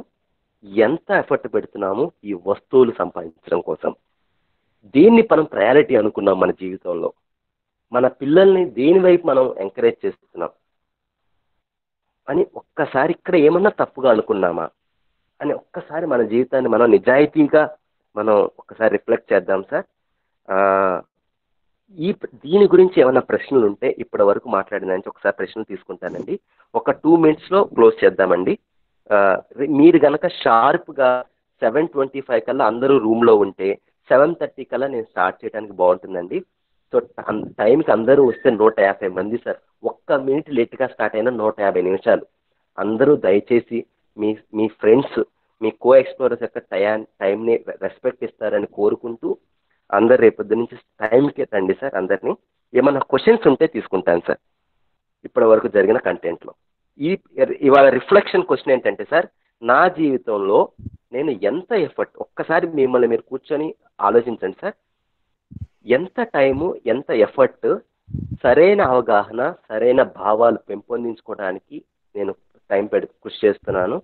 ఎంత ఎఫర్ట్ పెడుతున్నాము ఈ వస్తువులు సంపాదించడం కోసం. దేన్ని మనం ప్రయారిటీ అనుకున్నాం మన జీవితంలో? మన పిల్లల్ని దేని వైపు మనం ఎంకరేజ్ చేస్తున్నాం అని ఒక్కసారి ఇక్కడ ఏమన్నా తప్పుగా అనుకున్నామా అని ఒక్కసారి మన జీవితాన్ని మనం నిజాయితీగా మనం ఒక్కసారి రిఫ్లెక్ట్ చేద్దాం సార్. ఆ, దీని గురించి ఏమైనా ప్రశ్నలు ఉంటే ఇప్పటి వరకు మాట్లాడిన నుంచి ఒకసారి ప్రశ్నలు తీసుకుంటానండి. ఒక 2 minutesలో క్లోజ్ చేద్దామండి. ఆ, మీరు గనక షార్ప్గా 7:25 కల్లా అందరూ రూమ్లో ఉంటే 7:30 కల్లా నేను స్టార్ట్ చేయడానికి బాగుంటుందండి. సో టైంకి అందరూ వస్తే 150 మంది సార్. 1 minute లేట్గా స్టార్ట్ అయినా 150 నిమిషాలు. అందరూ దయచేసి మీ మీ ఫ్రెండ్స్, మీ కో ఎక్స్ప్లోరర్స్ యొక్క టైంని రెస్పెక్ట్ ఇస్తారని కోరుకుంటూ, అందరు రేపొద్దు నుంచి టైంకి రండి సార్. అందరినీ ఏమన్నా క్వశ్చన్స్ ఉంటే తీసుకుంటాను సార్ ఇప్పటి వరకు జరిగిన కంటెంట్లో. ఈ ఇవాళ రిఫ్లెక్షన్ క్వశ్చన్ ఏంటంటే సార్, నా జీవితంలో నేను ఎంత ఎఫర్ట్, ఒక్కసారి మిమ్మల్ని మీరు కూర్చొని ఆలోచించండి సార్. ఎంత టైము, ఎంత ఎఫర్ట్, సరైన అవగాహన, సరైన భావాలు పెంపొందించుకోవడానికి నేను కృషి చేస్తున్నాను.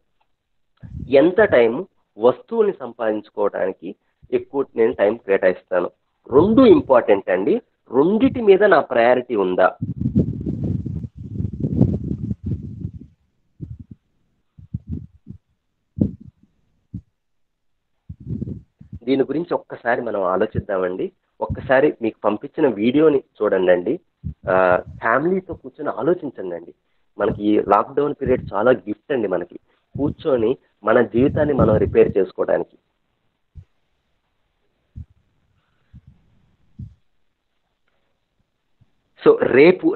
ఎంత టైము వస్తువుల్ని సంపాదించుకోవడానికి ఎక్కువ నేను టైం కేటాయిస్తాను. 2 ఇంపార్టెంట్ అండి. రెండిటి మీద నా ప్రయారిటీ ఉందా? దీని గురించి ఒక్కసారి మనం ఆలోచిద్దామండి. ఒక్కసారి మీకు పంపించిన వీడియోని చూడండి అండి. ఫ్యామిలీతో కూర్చొని ఆలోచించండి అండి. మనకి ఈ లాక్డౌన్ పీరియడ్ చాలా గిఫ్ట్ అండి మనకి, కూర్చొని మన జీవితాన్ని మనం రిపేర్ చేసుకోవడానికి. సో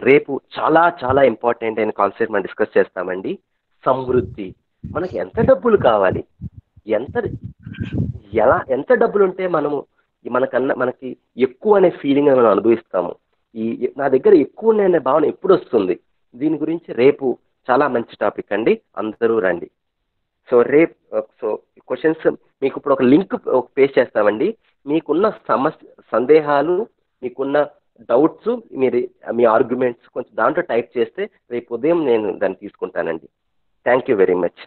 రేపు చాలా చాలా ఇంపార్టెంట్ అయిన కాన్సెప్ట్ మనం డిస్కస్ చేస్తామండి. సమృద్ధి. మనకి ఎంత డబ్బులు కావాలి, ఎంత ఎంత డబ్బులు ఉంటే మనకి ఎక్కువ అనే ఫీలింగ్ మనం అనుభవిస్తాము. నా దగ్గర ఎక్కువ ఉన్నాయనే భావన ఎప్పుడు వస్తుంది? దీని గురించి రేపు చాలా మంచి టాపిక్ అండి, అందరూ రండి. సో క్వశ్చన్స్ మీకు ఇప్పుడు ఒక లింక్ పేస్ట్ చేస్తామండి. మీకున్న సందేహాలు, మీకున్న డౌట్స్, మీ ఆర్గ్యుమెంట్స్ కొంచెం దాంట్లో టైప్ చేస్తే రేపు ఉదయం నేను దాన్ని తీసుకుంటానండి. Thank you very much.